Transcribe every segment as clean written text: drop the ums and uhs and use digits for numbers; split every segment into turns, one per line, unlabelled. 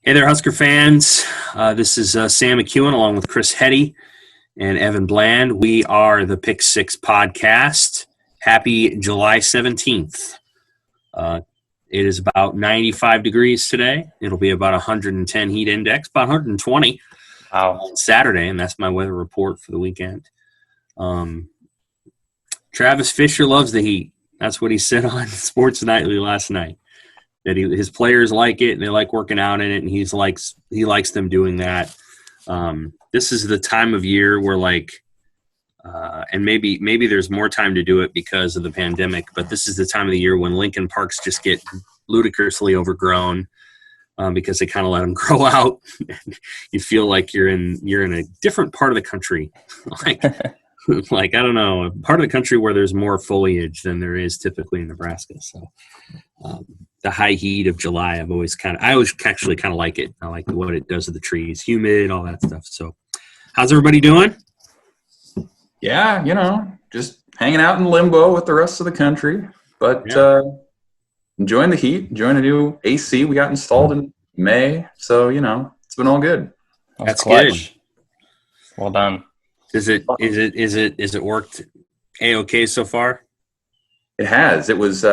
Hey there, Husker fans. This is Sam McEwen along with Chris Hetty and Evan Bland. We are the Pick Six Podcast. Happy July 17th. It is about 95 degrees today. It'll be about 110 heat index, about 120 on Saturday, and that's my weather report for the weekend. Travis Fisher loves the heat. That's what he said on Sports Nightly last night. That his players like it and they like working out in it, and he likes them doing that. This is the time of year where and maybe there's more time to do it because of the pandemic, but this is the time of the year when Lincoln Parks just get ludicrously overgrown because they kind of let them grow out. You feel like you're in a different part of the country, like I don't know, a part of the country where there's more foliage than there is typically in Nebraska. So the high heat of July, I always actually kind of like it. I like what it does to the trees, humid, all that stuff. So how's everybody doing?
Yeah, just hanging out in limbo with the rest of the country, but enjoying the heat, enjoying a new AC we got installed in May. So, it's been all good.
That's good.
Well done.
Is it worked A-okay so far?
It has. It was,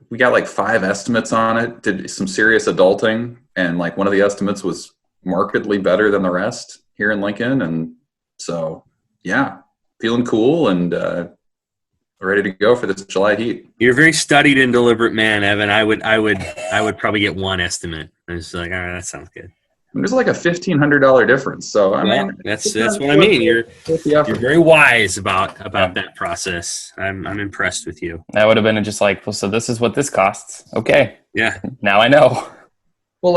we got like 5 estimates on it, did some serious adulting, and like one of the estimates was markedly better than the rest here in Lincoln. And so, yeah, feeling cool and ready to go for this July heat. You're
a very studied and deliberate man, Evan. I would probably get one estimate. I was like, all right, that sounds good.
There's like a $1,500 difference. So I mean,
that's what I mean. You're very wise about that process. I'm impressed with you.
That would have been just like, well, so this is what this costs. Okay.
Yeah.
Now I know.
Well,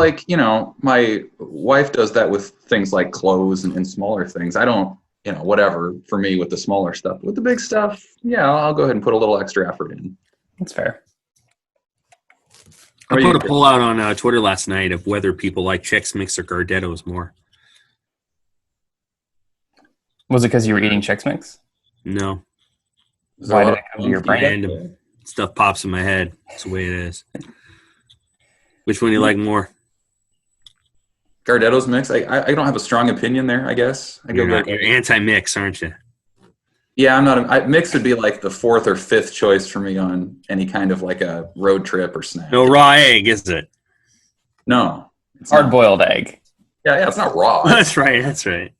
my wife does that with things like clothes and smaller things. I don't, whatever for me with the smaller stuff. With the big stuff, yeah, I'll go ahead and put a little extra effort in.
That's fair.
I put a poll out on Twitter last night of whether people like Chex Mix or Gardettos more.
Was it because you were eating Chex Mix?
No.
Why did it come to your brain?
Random stuff pops in my head. That's the way it is. Which one do you like more?
Gardetto's mix. I don't have a strong opinion there, I guess.
You're anti-mix, aren't you?
Yeah, I'm not. Mix would be like the 4th or 5th choice for me on any kind of like a road trip or snack.
No raw egg, is it?
No.
Hard-boiled egg.
Yeah, it's not raw.
That's right.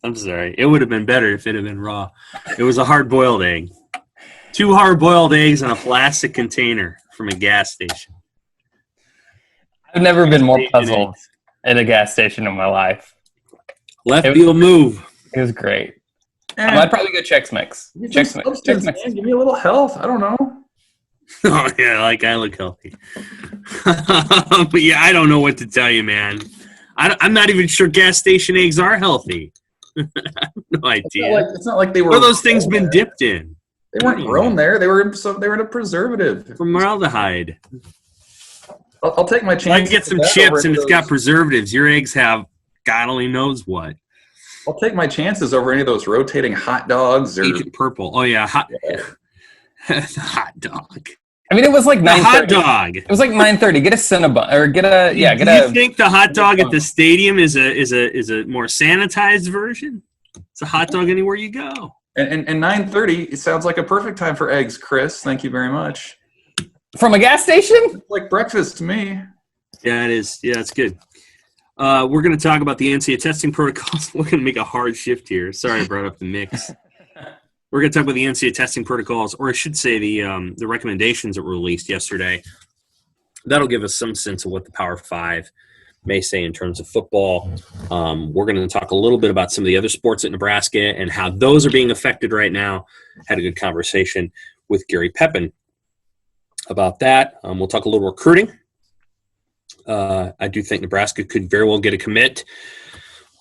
I'm sorry. It would have been better if it had been raw. It was a hard-boiled egg. 2 hard-boiled eggs in a plastic container from a gas station.
I've never been more puzzled at a gas station in my life.
Left field move.
It was great. I'd probably go Chex Mix.
Chex Mix. Give me a little health. I don't know.
Oh, yeah, I look healthy. But, yeah, I don't know what to tell you, man. I'm not even sure gas station eggs are healthy. I have no idea.
It's not like they were.
What have those things been dipped in?
They weren't grown there. They were in a preservative.
Formaldehyde.
I'll take my chance.
I get some chips and it's got preservatives. Your eggs have God only knows what.
I'll take my chances over any of those rotating hot dogs.
Agent Purple. Oh, yeah. The hot dog.
I mean, it was like 9:30.
Hot dog.
It was like 9:30. Get a Cinnabon or get a.
Do you think the hot dog at the stadium is a more sanitized version? It's a hot dog anywhere you go.
And 9:30, it sounds like a perfect time for eggs, Chris. Thank you very much.
From a gas station?
It's like breakfast to me.
Yeah, it is. Yeah, it's good. We're going to talk about the NCAA testing protocols. We're going to make a hard shift here. Sorry I brought up the mix. We're going to talk about the NCAA testing protocols, or I should say the recommendations that were released yesterday. That'll give us some sense of what the Power 5 may say in terms of football. We're going to talk a little bit about some of the other sports at Nebraska and how those are being affected right now. Had a good conversation with Gary Pepin about that. We'll talk a little recruiting. I do think Nebraska could very well get a commit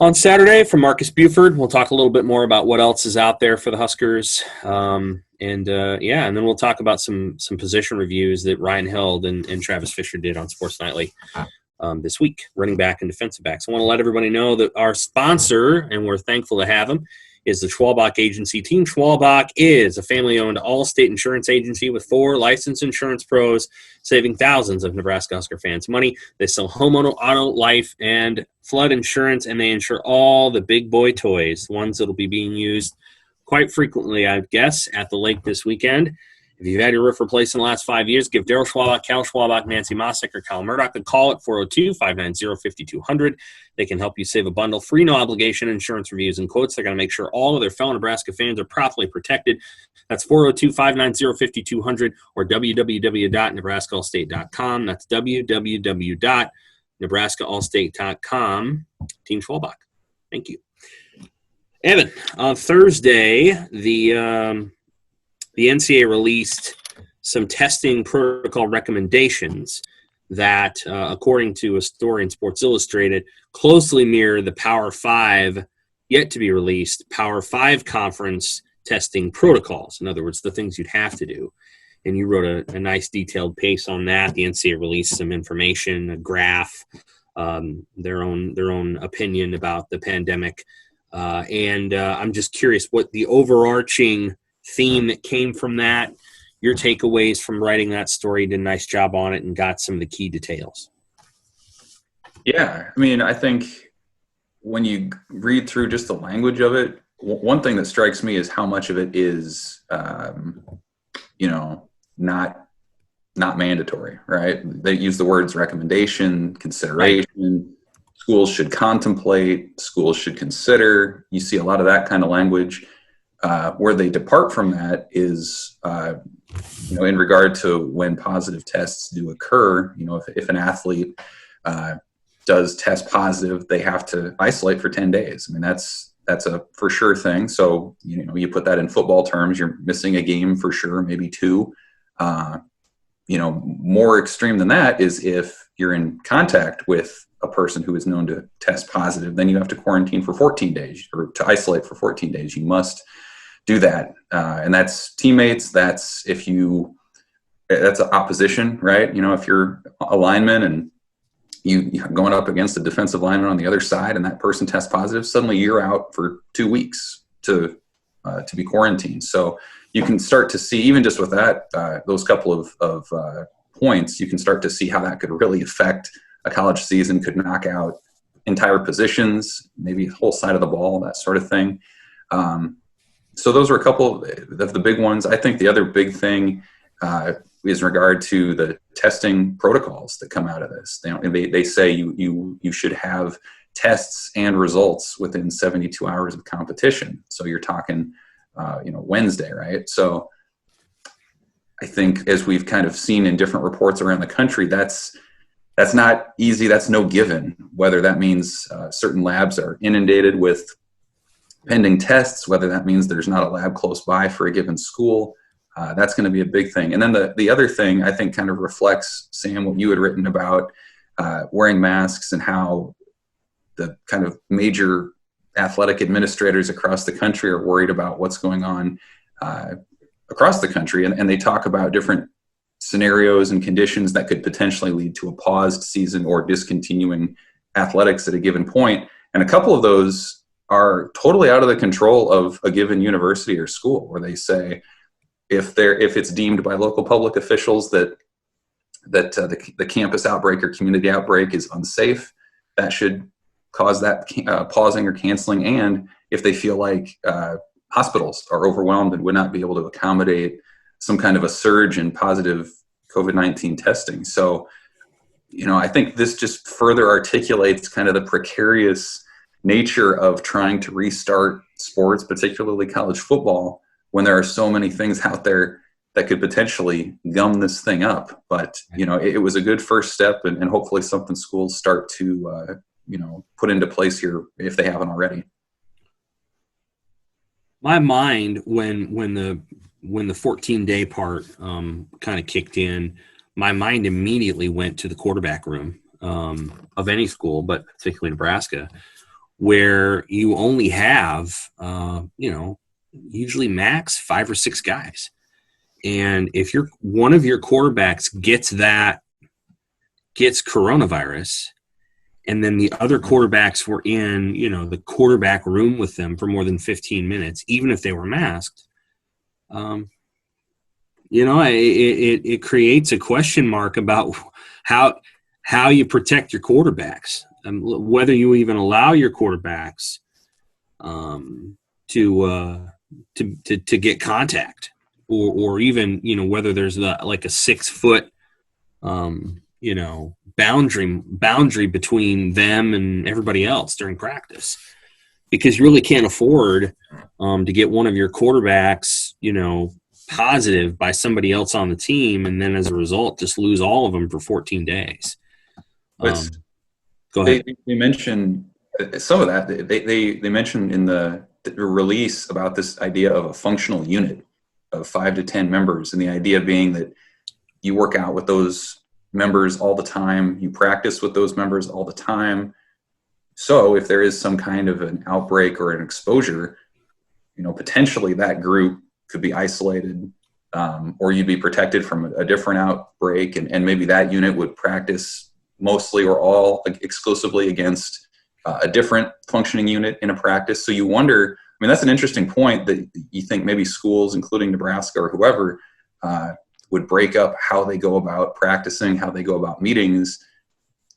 on Saturday from Marcus Buford. We'll talk a little bit more about what else is out there for the Huskers. And then we'll talk about some position reviews that Ryan Held and Travis Fisher did on Sports Nightly this week, running back and defensive backs. I want to let everybody know that our sponsor, and we're thankful to have him, is the Schwalbach Agency. Team Schwalbach is a family-owned all-state insurance agency with 4 licensed insurance pros, saving thousands of Nebraska Husker fans money. They sell homeowner, auto, life, and flood insurance, and they insure all the big boy toys, the ones that will be being used quite frequently, I guess, at the lake this weekend. If you've had your roof replaced in the last 5 years, give Daryl Schwalbach, Cal Schwalbach, Nancy Mosick, or Kyle Murdoch a call at 402-590-5200. They can help you save a bundle. Free, no-obligation insurance reviews and quotes. They're going to make sure all of their fellow Nebraska fans are properly protected. That's 402-590-5200 or www.nebraskaallstate.com. That's www.nebraskaallstate.com. Team Schwalbach. Thank you. Evan, on Thursday, the NCAA released some testing protocol recommendations that, according to a story in Sports Illustrated, closely mirror the Power 5, yet to be released, Power 5 conference testing protocols. In other words, the things you'd have to do. And you wrote a nice detailed piece on that. The NCAA released some information, a graph, their own opinion about the pandemic. And I'm just curious what the overarching theme that came from that, your takeaways from writing that story. Did a nice job on it and got some of the key details.
Yeah, I mean, I think when you read through just the language of it, one thing that strikes me is how much of it is, not mandatory, right? They use the words recommendation, consideration. Right. Schools should contemplate, schools should consider. You see a lot of that kind of language. Where they depart from that is, in regard to when positive tests do occur. If an athlete does test positive, they have to isolate for 10 days. I mean, that's a for sure thing. So, you put that in football terms, you're missing a game for sure, maybe 2. More extreme than that is if you're in contact with a person who is known to test positive, then you have to quarantine for 14 days or to isolate for 14 days. You must do that. And that's teammates. That's that's opposition, right? If you're a lineman and you're going up against a defensive lineman on the other side and that person tests positive, suddenly you're out for 2 weeks to be quarantined. So you can start to see, even just with that, those couple of points, you can start to see how that could really affect a college season, could knock out entire positions, maybe whole side of the ball, that sort of thing. So those were a couple of the big ones. I think the other big thing is in regard to the testing protocols that come out of this. They say you should have tests and results within 72 hours of competition. So you're talking, Wednesday, right? So I think, as we've kind of seen in different reports around the country, that's not easy. That's no given. Whether that means certain labs are inundated with pending tests, whether that means there's not a lab close by for a given school, that's going to be a big thing. And then the other thing I think kind of reflects, Sam, what you had written about wearing masks and how the kind of major athletic administrators across the country are worried about what's going on across the country. And they talk about different scenarios and conditions that could potentially lead to a paused season or discontinuing athletics at a given point. And a couple of those are totally out of the control of a given university or school, where they say if it's deemed by local public officials that the campus outbreak or community outbreak is unsafe, that should cause that pausing or canceling. And if they feel like hospitals are overwhelmed and would not be able to accommodate some kind of a surge in positive COVID-19 testing. So, I think this just further articulates kind of the precarious nature of trying to restart sports, particularly college football, when there are so many things out there that could potentially gum this thing up. But, it was a good first step, and hopefully something schools start to, put into place here if they haven't already.
My mind, when the 14-day part kind of kicked in, my mind immediately went to the quarterback room of any school, but particularly Nebraska, where you only have, usually max 5 or 6 guys. And if one of your quarterbacks gets coronavirus, and then the other quarterbacks were in, the quarterback room with them for more than 15 minutes, even if they were masked, it creates a question mark about how you protect your quarterbacks, whether you even allow your quarterbacks to get contact, or even whether there's like a 6 foot boundary between them and everybody else during practice, because you really can't afford to get one of your quarterbacks positive by somebody else on the team, and then as a result just lose all of them for 14 days. Go ahead.
They mentioned some of that. They mentioned in the release about this idea of a functional unit of 5 to 10 members, and the idea being that you work out with those members all the time, you practice with those members all the time. So if there is some kind of an outbreak or an exposure, potentially that group could be isolated, or you'd be protected from a different outbreak, and maybe that unit would practice mostly or all exclusively against a different functioning unit in a practice. So you wonder, that's an interesting point, that you think maybe schools, including Nebraska or whoever, would break up how they go about practicing, how they go about meetings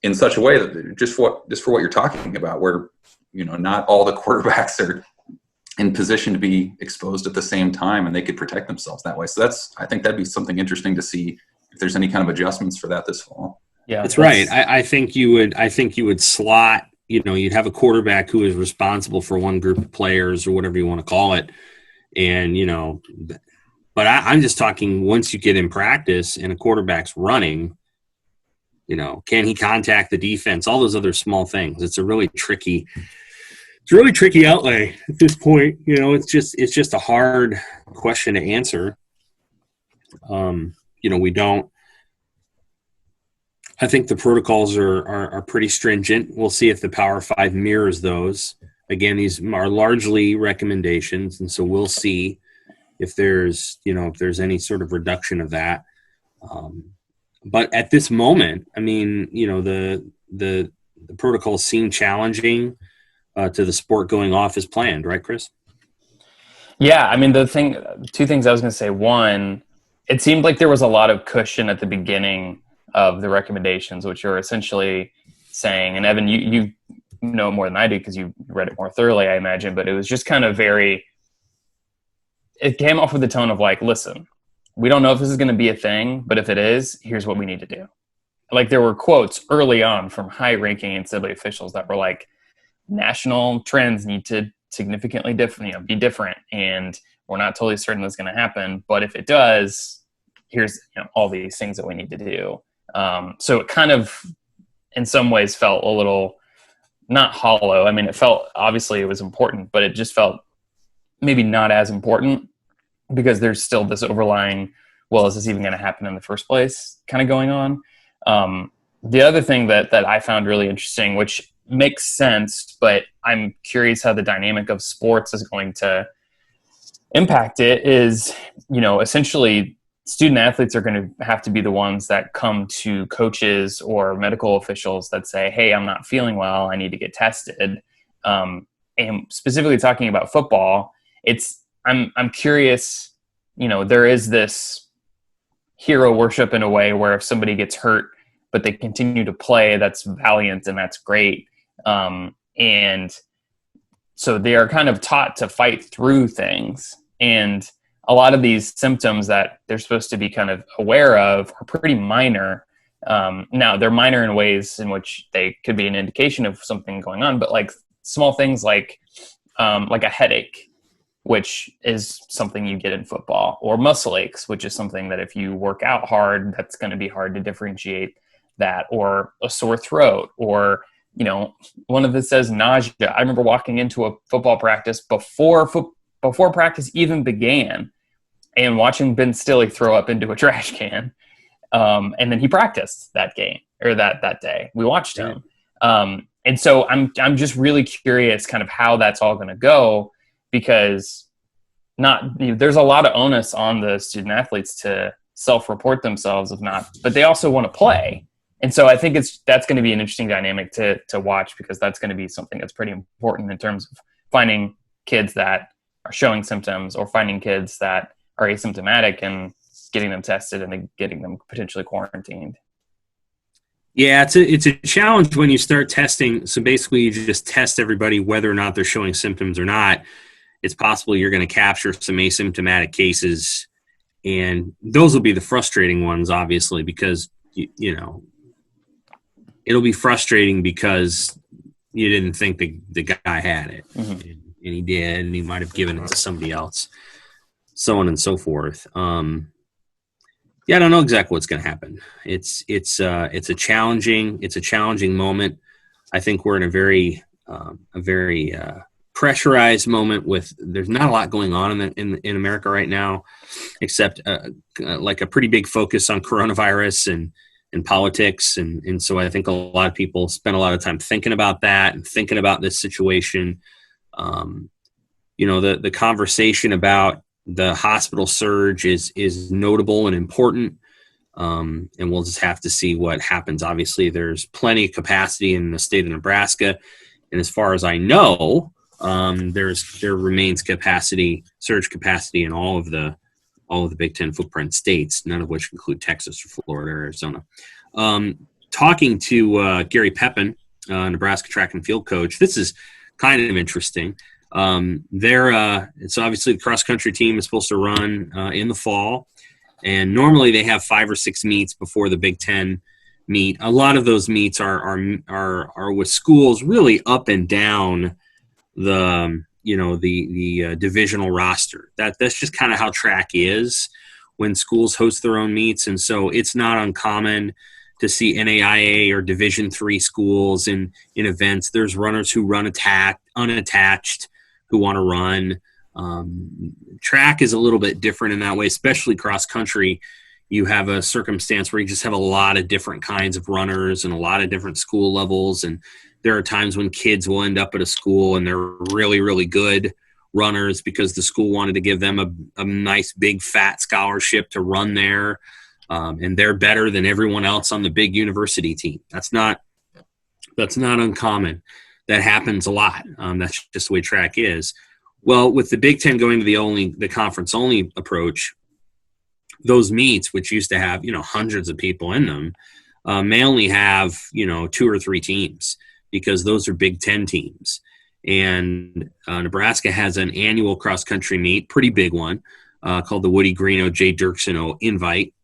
in such a way that just for what you're talking about, where, not all the quarterbacks are in position to be exposed at the same time and they could protect themselves that way. So I think that'd be something interesting to see if there's any kind of adjustments for that this fall.
Yeah,
that's right. I think you would slot, you'd have a quarterback who is responsible for one group of players or whatever you want to call it. And, but I'm just talking once you get in practice and a quarterback's running, can he contact the defense? All those other small things. It's a really tricky outlay at this point. It's just a hard question to answer. I think the protocols are pretty stringent. We'll see if the Power 5 mirrors those. Again, these are largely recommendations, and so we'll see if there's any sort of reduction of that. But at this moment, the protocols seem challenging to the sport going off as planned, right, Chris?
Yeah, two things I was going to say. One, it seemed like there was a lot of cushion at the beginning of the recommendations, which are essentially saying, and Evan, you know more than I do because you read it more thoroughly, I imagine, but it was just kind of it came off with the tone of like, listen, we don't know if this is going to be a thing, but if it is, here's what we need to do. Like, there were quotes early on from high-ranking NCAA officials that were like, national trends need to significantly be different, and we're not totally certain that's going to happen, but if it does, here's all these things that we need to do. So it kind of, in some ways, felt a little not hollow. It felt, obviously it was important, but it just felt maybe not as important because there's still this overlying, well, is this even going to happen in the first place kind of going on. The other thing that I found really interesting, which makes sense, but I'm curious how the dynamic of sports is going to impact it, is, essentially student athletes are going to have to be the ones that come to coaches or medical officials that say, hey, I'm not feeling well, I need to get tested. And specifically talking about football, I'm curious, there is this hero worship in a way where if somebody gets hurt but they continue to play, that's valiant and that's great. And so they are kind of taught to fight through things. And a lot of these symptoms that they're supposed to be kind of aware of are pretty minor. Now, they're minor in ways in which they could be an indication of something going on, but like small things like a headache, which is something you get in football, or muscle aches, which is something that if you work out hard, that's going to be hard to differentiate that, or a sore throat, or, one of it says nausea. I remember walking into a football practice before practice even began and watching Ben Stilley throw up into a trash can. And then he practiced that game, or that day. We watched him. And so I'm just really curious kind of how that's all going to go, because there's a lot of onus on the student athletes to self-report themselves but they also want to play. And so I think that's going to be an interesting dynamic to watch, because that's going to be something that's pretty important in terms of finding kids that are showing symptoms or finding kids that are asymptomatic and getting them tested and then getting them potentially quarantined.
Yeah, it's a challenge when you start testing. So basically, you just test everybody whether or not they're showing symptoms or not. It's possible you're going to capture some asymptomatic cases, and those will be the frustrating ones, obviously, because you know it'll be frustrating because you didn't think the guy had it, and he did, and he might have given it to somebody else, so on and so forth. Yeah, I don't know exactly what's going to happen. It's a challenging moment. I think we're in a very pressurized moment with there's not a lot going on in America right now, except like a pretty big focus on coronavirus and politics, and so I think a lot of people spend a lot of time thinking about that and thinking about this situation. The conversation about the hospital surge is notable and important, and we'll just have to see what happens. Obviously, there's plenty of capacity in the state of Nebraska, and as far as I know, there remains surge capacity in all of the Big Ten footprint states, none of which include Texas or Florida or Arizona. Talking to Gary Pepin, Nebraska track and field coach, this is kind of interesting. It's obviously the cross country team is supposed to run in the fall, and normally they have 5 or 6 meets before the Big Ten meet. A lot of those meets are with schools really up and down the divisional roster. That's just kind of how track is when schools host their own meets, and so it's not uncommon to see NAIA or Division III schools in events. There's runners who run unattached who want to run. Track is a little bit different in that way, especially cross country. You have a circumstance where you just have a lot of different kinds of runners and a lot of different school levels. And there are times when kids will end up at a school and they're really, really good runners because the school wanted to give them a nice big fat scholarship to run there. And they're better than everyone else on the big university team. That's not uncommon. That happens a lot. That's just the way track is. Well, with the Big Ten going to the conference only approach, those meets, which used to have hundreds of people in them, may only have 2 or 3 teams because those are Big Ten teams. And Nebraska has an annual cross country meet, pretty big one, called the Woody Greeno Jay Dirksen Invite.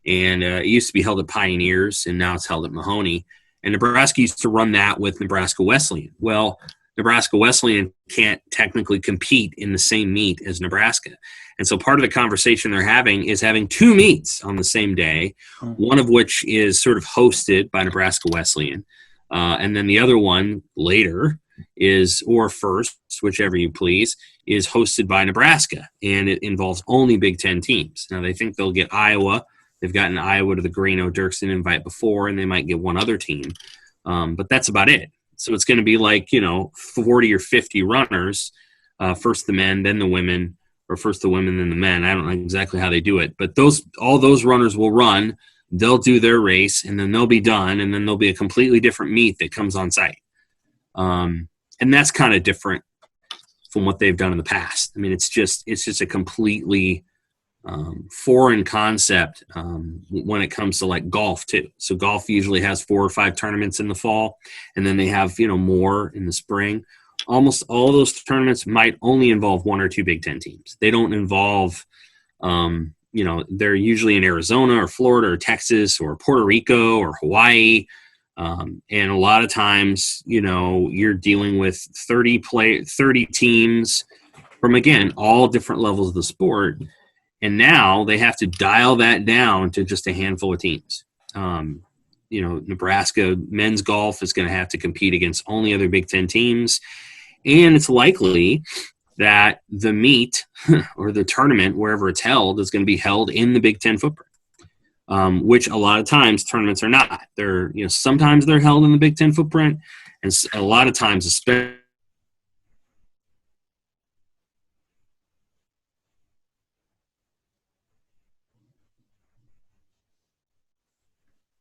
And it used to be held at Pioneers, and now it's held at Mahoney. And Nebraska used to run that with Nebraska Wesleyan. Well, Nebraska Wesleyan can't technically compete in the same meet as Nebraska. And so part of the conversation they're having is having 2 meets on the same day, one of which is sort of hosted by Nebraska Wesleyan. And then the other one later or first, whichever you please, is hosted by Nebraska. And it involves only Big Ten teams. Now, they think they'll get Iowa. They've gotten Iowa to the Greeno Dirksen invite before, and they might get one other team. But that's about it. So it's going to be like, 40 or 50 runners, first the men, then the women, or first the women, then the men. I don't know exactly how they do it. But all those runners will run. They'll do their race, and then they'll be done, and then there'll be a completely different meet that comes on site. And that's kind of different from what they've done in the past. I mean, it's just a completely foreign concept when it comes to like golf too. So golf usually has 4 or 5 tournaments in the fall, and then they have more in the spring. Almost all of those tournaments might only involve 1 or 2 Big Ten teams. They don't involve they're usually in Arizona or Florida or Texas or Puerto Rico or Hawaii, and a lot of times you're dealing with 30 teams from, again, all different levels of the sport. And now they have to dial that down to just a handful of teams. Nebraska men's golf is going to have to compete against only other Big Ten teams. And it's likely that the meet or the tournament, wherever it's held, is going to be held in the Big Ten footprint, which a lot of times tournaments are not. They're, sometimes they're held in the Big Ten footprint, and a lot of times, especially.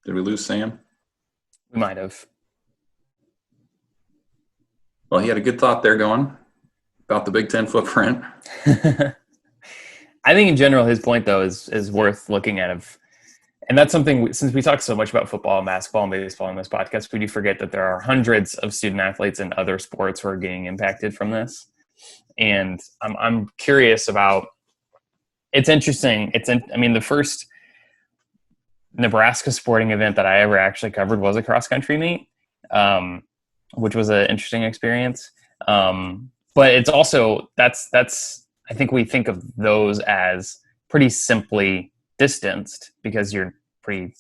Did we lose Sam?
We might have.
Well, he had a good thought there going about the Big Ten footprint.
I think in general, his point though is worth looking at. And that's something, since we talk so much about football, basketball, and baseball in this podcast, we do forget that there are hundreds of student athletes in other sports who are getting impacted from this. And I'm curious about. It's interesting. The first Nebraska sporting event that I ever actually covered was a cross country meet, which was an interesting experience. But it's also that's I think we think of those as pretty simply distanced because you're pretty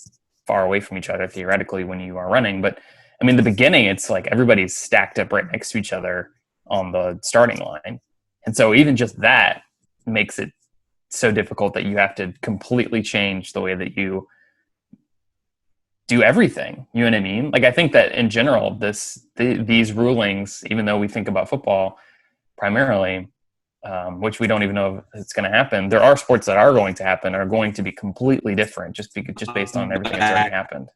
far away from each other theoretically when you are running. But I mean, the beginning, it's like everybody's stacked up right next to each other on the starting line. And so even just that makes it so difficult that you have to completely change the way that you do everything. You know what I mean? Like, I think that in general, these rulings, even though we think about football primarily, which we don't even know if it's going to happen, there are sports that are going to happen, are going to be completely different just based on everything that's already happened.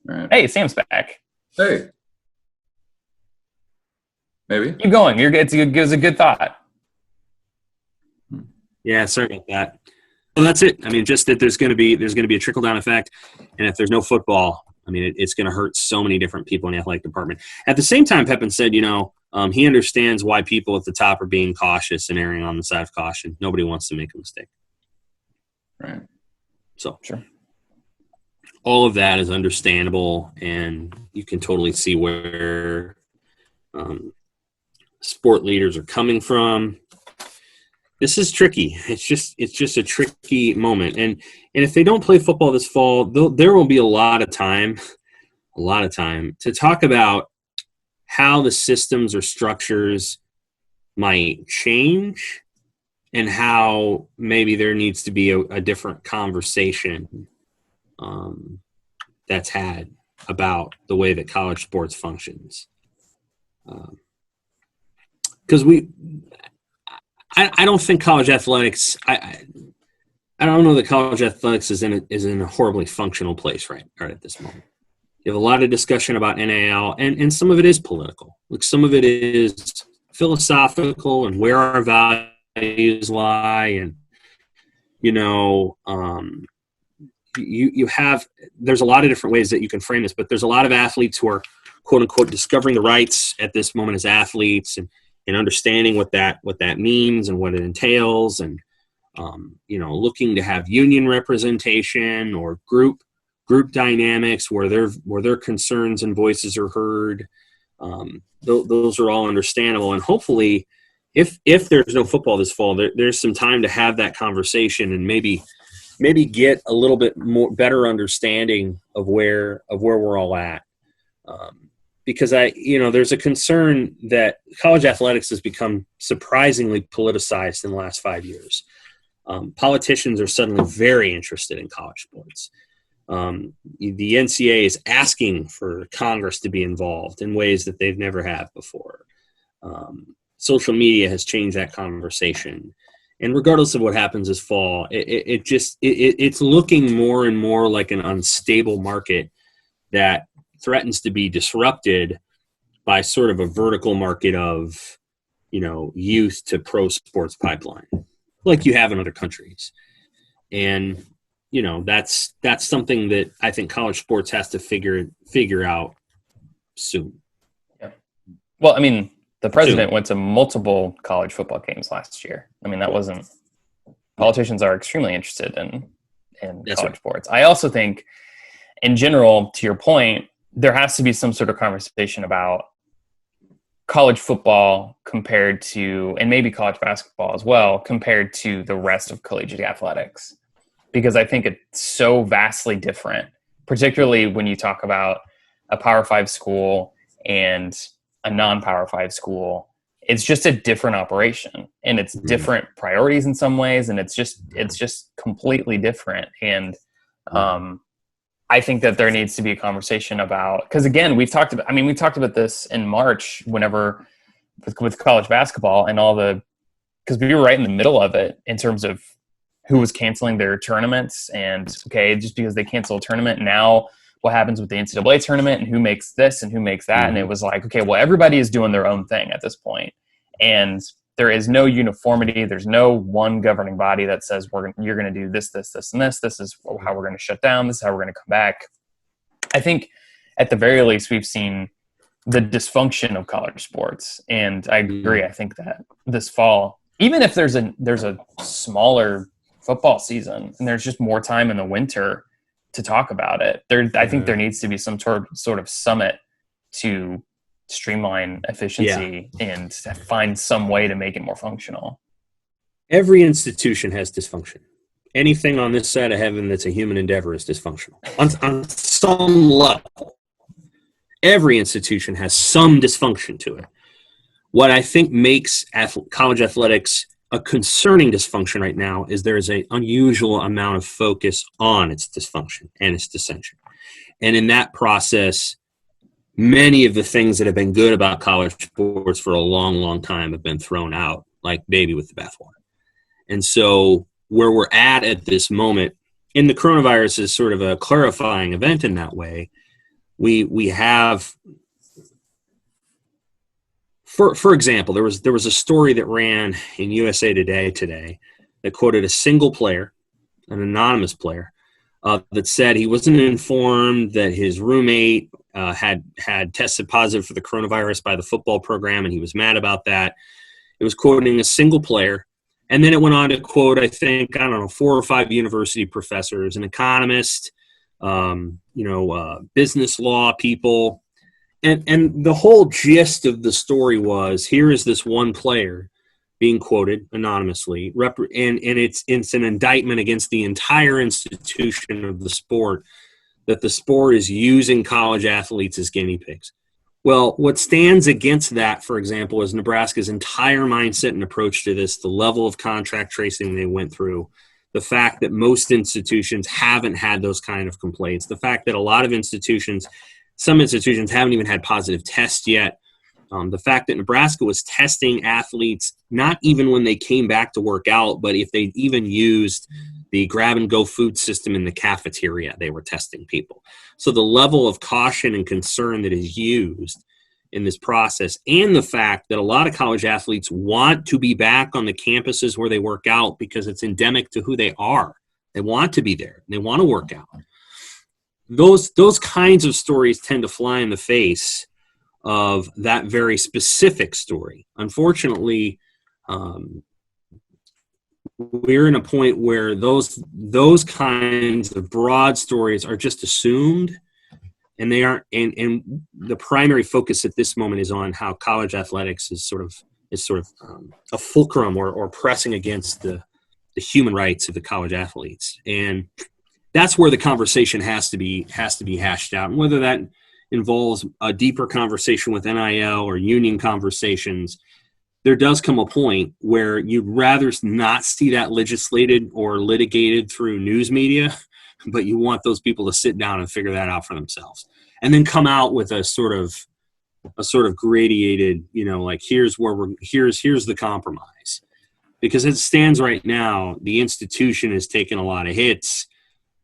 Right.
Hey, Sam's back.
Hey. Maybe.
Keep going. It was a good thought.
Yeah, sorry about that. Well, that's it. I mean, just that there's going to be a trickle down effect, and if there's no football, I mean, it's going to hurt so many different people in the athletic department. At the same time, Pepin said, he understands why people at the top are being cautious and erring on the side of caution. Nobody wants to make a mistake.
Right.
So
sure,
all of that is understandable, and you can totally see where sport leaders are coming from. This is tricky. It's just a tricky moment. And if they don't play football this fall, there will be a lot of time to talk about how the systems or structures might change and how maybe there needs to be a different conversation that's had about the way that college sports functions. Because I don't think college athletics. I don't know that college athletics is in a horribly functional place right at this moment. You have a lot of discussion about NIL, and some of it is political. Like, some of it is philosophical and where our values lie, and you have. There's a lot of different ways that you can frame this, but there's a lot of athletes who are quote unquote discovering the rights at this moment as athletes and understanding what that means and what it entails, and looking to have union representation or group dynamics where their concerns and voices are heard. Those are all understandable, and hopefully, if there's no football this fall, there's some time to have that conversation and maybe get a little bit better understanding of where we're all at. Because there's a concern that college athletics has become surprisingly politicized in the last 5 years. Politicians are suddenly very interested in college sports. The NCAA is asking for Congress to be involved in ways that they've never have before. Social media has changed that conversation. And regardless of what happens this fall, it's looking more and more like an unstable market that threatens to be disrupted by sort of a vertical market of, youth to pro sports pipeline, like you have in other countries. And, that's something that I think college sports has to figure out soon.
Yeah. Well, I mean, the president went to multiple college football games last year. I mean, politicians are extremely interested in college sports. I also think, in general, to your point, there has to be some sort of conversation about college football compared to, and maybe college basketball as well, compared to the rest of collegiate athletics. Because I think it's so vastly different, particularly when you talk about a Power 5 school and a non-Power 5 school. It's just a different operation, and it's different priorities in some ways, and it's just completely different. And I think that there needs to be a conversation about, because again, we talked about this in March, whenever with college basketball and because we were right in the middle of it in terms of who was canceling their tournaments, and okay, just because they cancel a tournament, now what happens with the NCAA tournament and who makes this and who makes that. And it was like, okay, well, everybody is doing their own thing at this point. And there is no uniformity. There's no one governing body that says you're going to do this, this, this, and this. This is how we're going to shut down. This is how we're going to come back. I think at the very least, we've seen the dysfunction of college sports. And I agree. I think that this fall, even if there's a smaller football season and there's just more time in the winter to talk about it, I think there needs to be some sort of summit to streamline efficiency and find some way to make it more functional.
Every institution has dysfunction. Anything on this side of heaven that's a human endeavor is dysfunctional. On some level, every institution has some dysfunction to it. What I think makes college athletics a concerning dysfunction right now is there is an unusual amount of focus on its dysfunction and its dissension. And in that process, many of the things that have been good about college sports for a long, long time have been thrown out like baby with the bathwater. And so where we're at this moment, and the coronavirus is sort of a clarifying event in that way, we have, for example, there was a story that ran in USA today that quoted a single player, an anonymous player, that said he wasn't informed that his roommate had tested positive for the coronavirus by the football program, and he was mad about that. It was quoting a single player. And then it went on to quote, I think, 4 or 5 university professors, an economist, business law people. And the whole gist of the story was, here is this one player being quoted anonymously, and it's an indictment against the entire institution of the sport, that the sport is using college athletes as guinea pigs. Well, what stands against that, for example, is Nebraska's entire mindset and approach to this, the level of contract tracing they went through, the fact that most institutions haven't had those kind of complaints, the fact that a lot of some institutions haven't even had positive tests yet, the fact that Nebraska was testing athletes not even when they came back to work out, but if they even used the grab-and-go food system in the cafeteria, they were testing people. So the level of caution and concern that is used in this process, and the fact that a lot of college athletes want to be back on the campuses where they work out because it's endemic to who they are. They want to be there. They want to work out. Those kinds of stories tend to fly in the face of that very specific story. Unfortunately, we're in a point where those kinds of broad stories are just assumed, and they aren't. And the primary focus at this moment is on how college athletics is sort of a fulcrum or pressing against the human rights of the college athletes, and that's where the conversation has to be hashed out. And whether that involves a deeper conversation with NIL or union conversations, there does come a point where you'd rather not see that legislated or litigated through news media, but you want those people to sit down and figure that out for themselves, and then come out with a sort of gradated, here's the compromise. Because as it stands right now, the institution is taking a lot of hits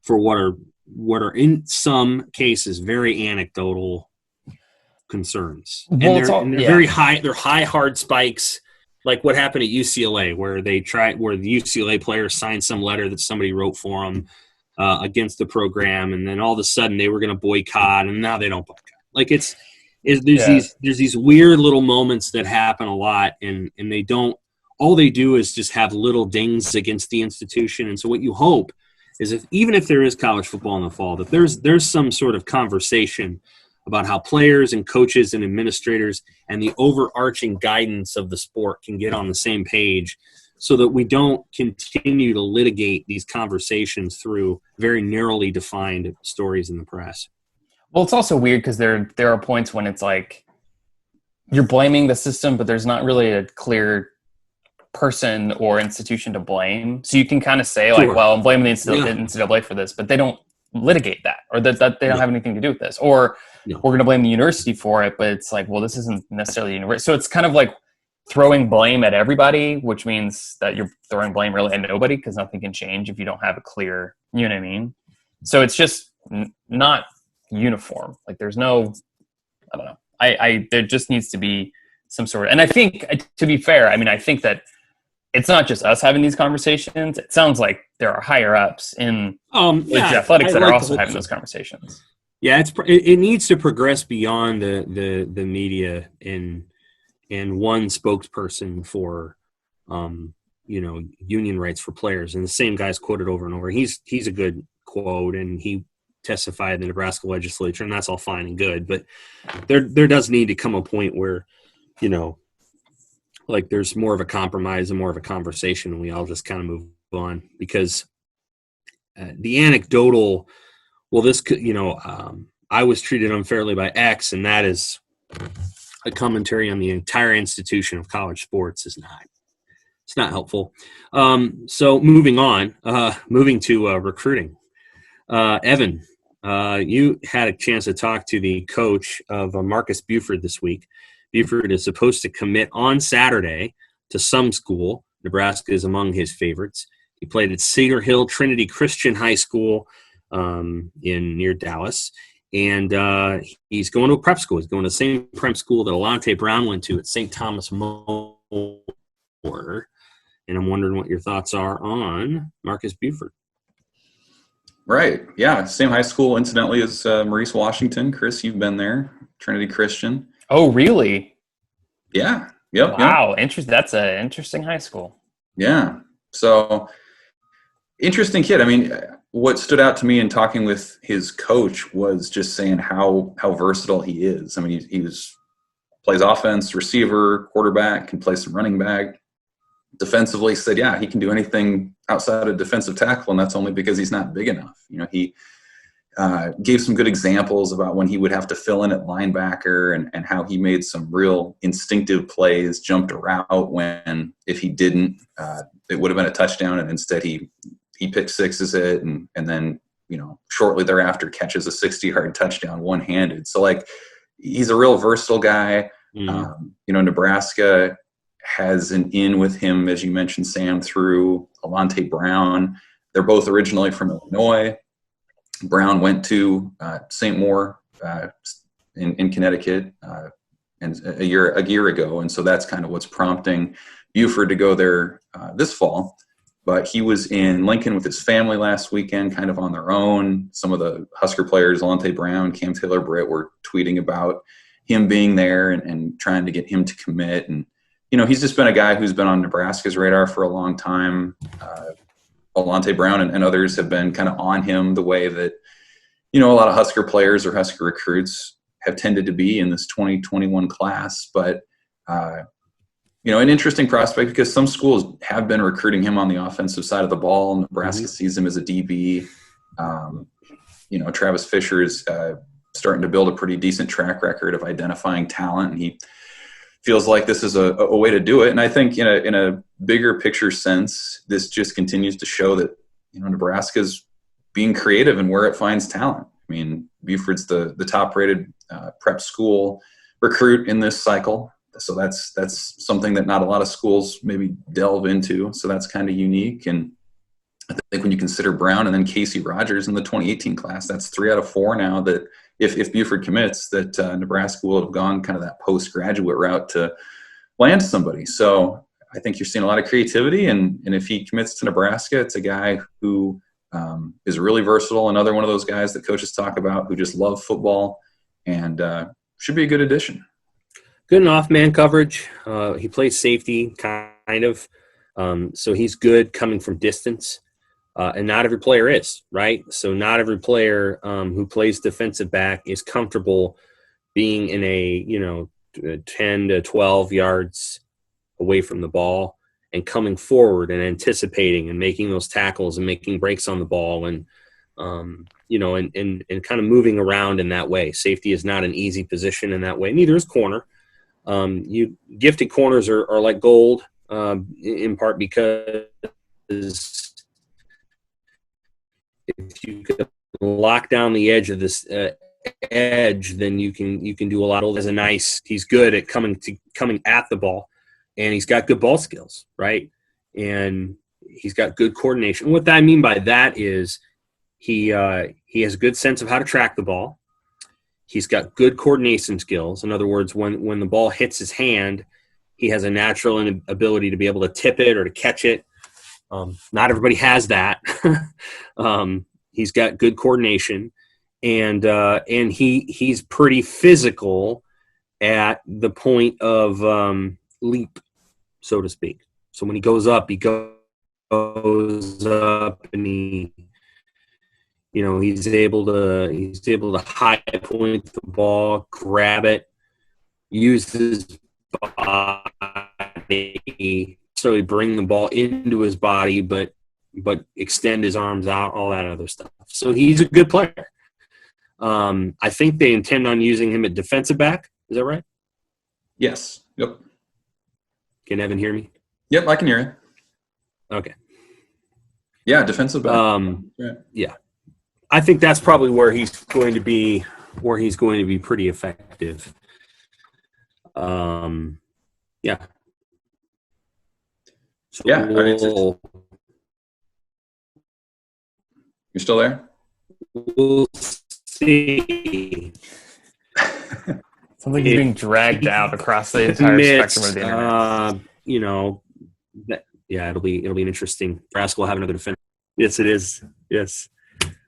for what are in some cases very anecdotal concerns. And they're very high. They're high, hard spikes, like what happened at UCLA, where the UCLA players signed some letter that somebody wrote for them against the program, and then all of a sudden they were going to boycott, and now they don't boycott. Like there's these weird little moments that happen a lot, and they don't. All they do is just have little dings against the institution. And so what you hope is, even if there is college football in the fall, that there's some sort of conversation about how players and coaches and administrators and the overarching guidance of the sport can get on the same page, so that we don't continue to litigate these conversations through very narrowly defined stories in the press.
Well, it's also weird because there are points when it's like you're blaming the system, but there's not really a clear person or institution to blame. So you can kind of say, like, well, I'm blaming the NCAA for this, but they don't litigate that, or that they don't have anything to do with this. Or we're going to blame the university for it, but it's like, well, this isn't necessarily the university. So it's kind of like throwing blame at everybody, which means that you're throwing blame really at nobody, because nothing can change if you don't have a clear, you know what I mean? So it's just not uniform. Like there's no, I don't know. There just needs to be some sort of, and I think, to be fair, I mean, I think that it's not just us having these conversations. It sounds like there are higher ups in college athletics that are also having those conversations.
Yeah, it needs to progress beyond the media and one spokesperson for union rights for players. And the same guy's quoted over and over. He's a good quote, and he testified in the Nebraska legislature, and that's all fine and good. But there does need to come a point where, like there's more of a compromise and more of a conversation, and we all just kind of move on. Because the anecdotal, well, this could, I was treated unfairly by X, and that is a commentary on the entire institution of college sports. It's not helpful. So moving on, moving to recruiting. Evan, you had a chance to talk to the coach of Marcus Buford this week. Buford is supposed to commit on Saturday to some school. Nebraska is among his favorites. He played at Cedar Hill Trinity Christian High School near Dallas. And he's going to a prep school. He's going to the same prep school that Alante Brown went to at St. Thomas More. And I'm wondering what your thoughts are on Marcus Buford.
Right. Yeah. Same high school, incidentally, as Maurice Washington. Chris, you've been there. Trinity Christian.
Oh, really?
Yeah. Yep.
Wow. Interesting. That's an interesting high school.
Yeah. So interesting kid. I mean, what stood out to me in talking with his coach was just saying how versatile he is. I mean, he plays offense, receiver, quarterback, can play some running back. Defensively, said, yeah, he can do anything outside of defensive tackle, and that's only because he's not big enough. He gave some good examples about when he would have to fill in at linebacker and how he made some real instinctive plays, jumped a route when if he didn't, it would have been a touchdown, and instead he pick sixes it, and then shortly thereafter catches a 60-yard touchdown one-handed. So like he's a real versatile guy. Nebraska has an in with him, as you mentioned, Sam, through Alante Brown. They're both originally from Illinois. Brown went to St. Moore in Connecticut and a year ago, and so that's kind of what's prompting Buford to go there this fall. But he was in Lincoln with his family last weekend, kind of on their own. Some of the Husker players, Alante Brown, Cam Taylor-Britt, were tweeting about him being there and trying to get him to commit. And he's just been a guy who's been on Nebraska's radar for a long time. Alante Brown and others have been kind of on him the way that, a lot of Husker players or Husker recruits have tended to be in this 2021 class. But, an interesting prospect because some schools have been recruiting him on the offensive side of the ball. Nebraska sees him as a DB. Travis Fisher is starting to build a pretty decent track record of identifying talent, and he feels like this is a way to do it. And I think in a bigger picture sense, this just continues to show that, Nebraska's being creative in where it finds talent. I mean, Buford's the top rated prep school recruit in this cycle. So that's something that not a lot of schools maybe delve into. So that's kind of unique. And I think when you consider Brown and then Casey Rogers in the 2018 class, that's 3 out of 4 now that if Buford commits, that Nebraska will have gone kind of that postgraduate route to land somebody. So I think you're seeing a lot of creativity. And if he commits to Nebraska, it's a guy who is really versatile. Another one of those guys that coaches talk about who just love football and should be a good addition.
Good in off-man coverage. He plays safety, kind of. So he's good coming from distance. And not every player is, right? So not every player who plays defensive back is comfortable being in a, 10 to 12 yards away from the ball and coming forward and anticipating and making those tackles and making breaks on the ball and, and kind of moving around in that way. Safety is not an easy position in that way. Neither is corner. Gifted corners are like gold in part because if you can lock down the edge of this edge, then you can do a lot. He's good at coming at the ball, and he's got good ball skills, right? And he's got good coordination. What I mean by that is he has a good sense of how to track the ball. He's got good coordination skills. In other words, when the ball hits his hand, he has a natural ability to be able to tip it or to catch it. Not everybody has that. He's got good coordination, and he's pretty physical at the point of leap, so to speak. So when he goes up, and he's able to high point the ball, grab it, use his body, so bring the ball into his body, but extend his arms out, all that other stuff. So he's a good player. I think they intend on using him at defensive back. Is that right?
Yes. Yep.
Can Evan hear me?
Yep, I can hear you.
Okay.
Yeah, defensive back.
Yeah. I think that's probably where he's going to be pretty effective. Yeah. So
Yeah. You're still there?
We'll see.
Sounds like he's being dragged out across the entire spectrum of the internet. It'll be an interesting. Nebraska will have another defender. Yes, it is. Yes.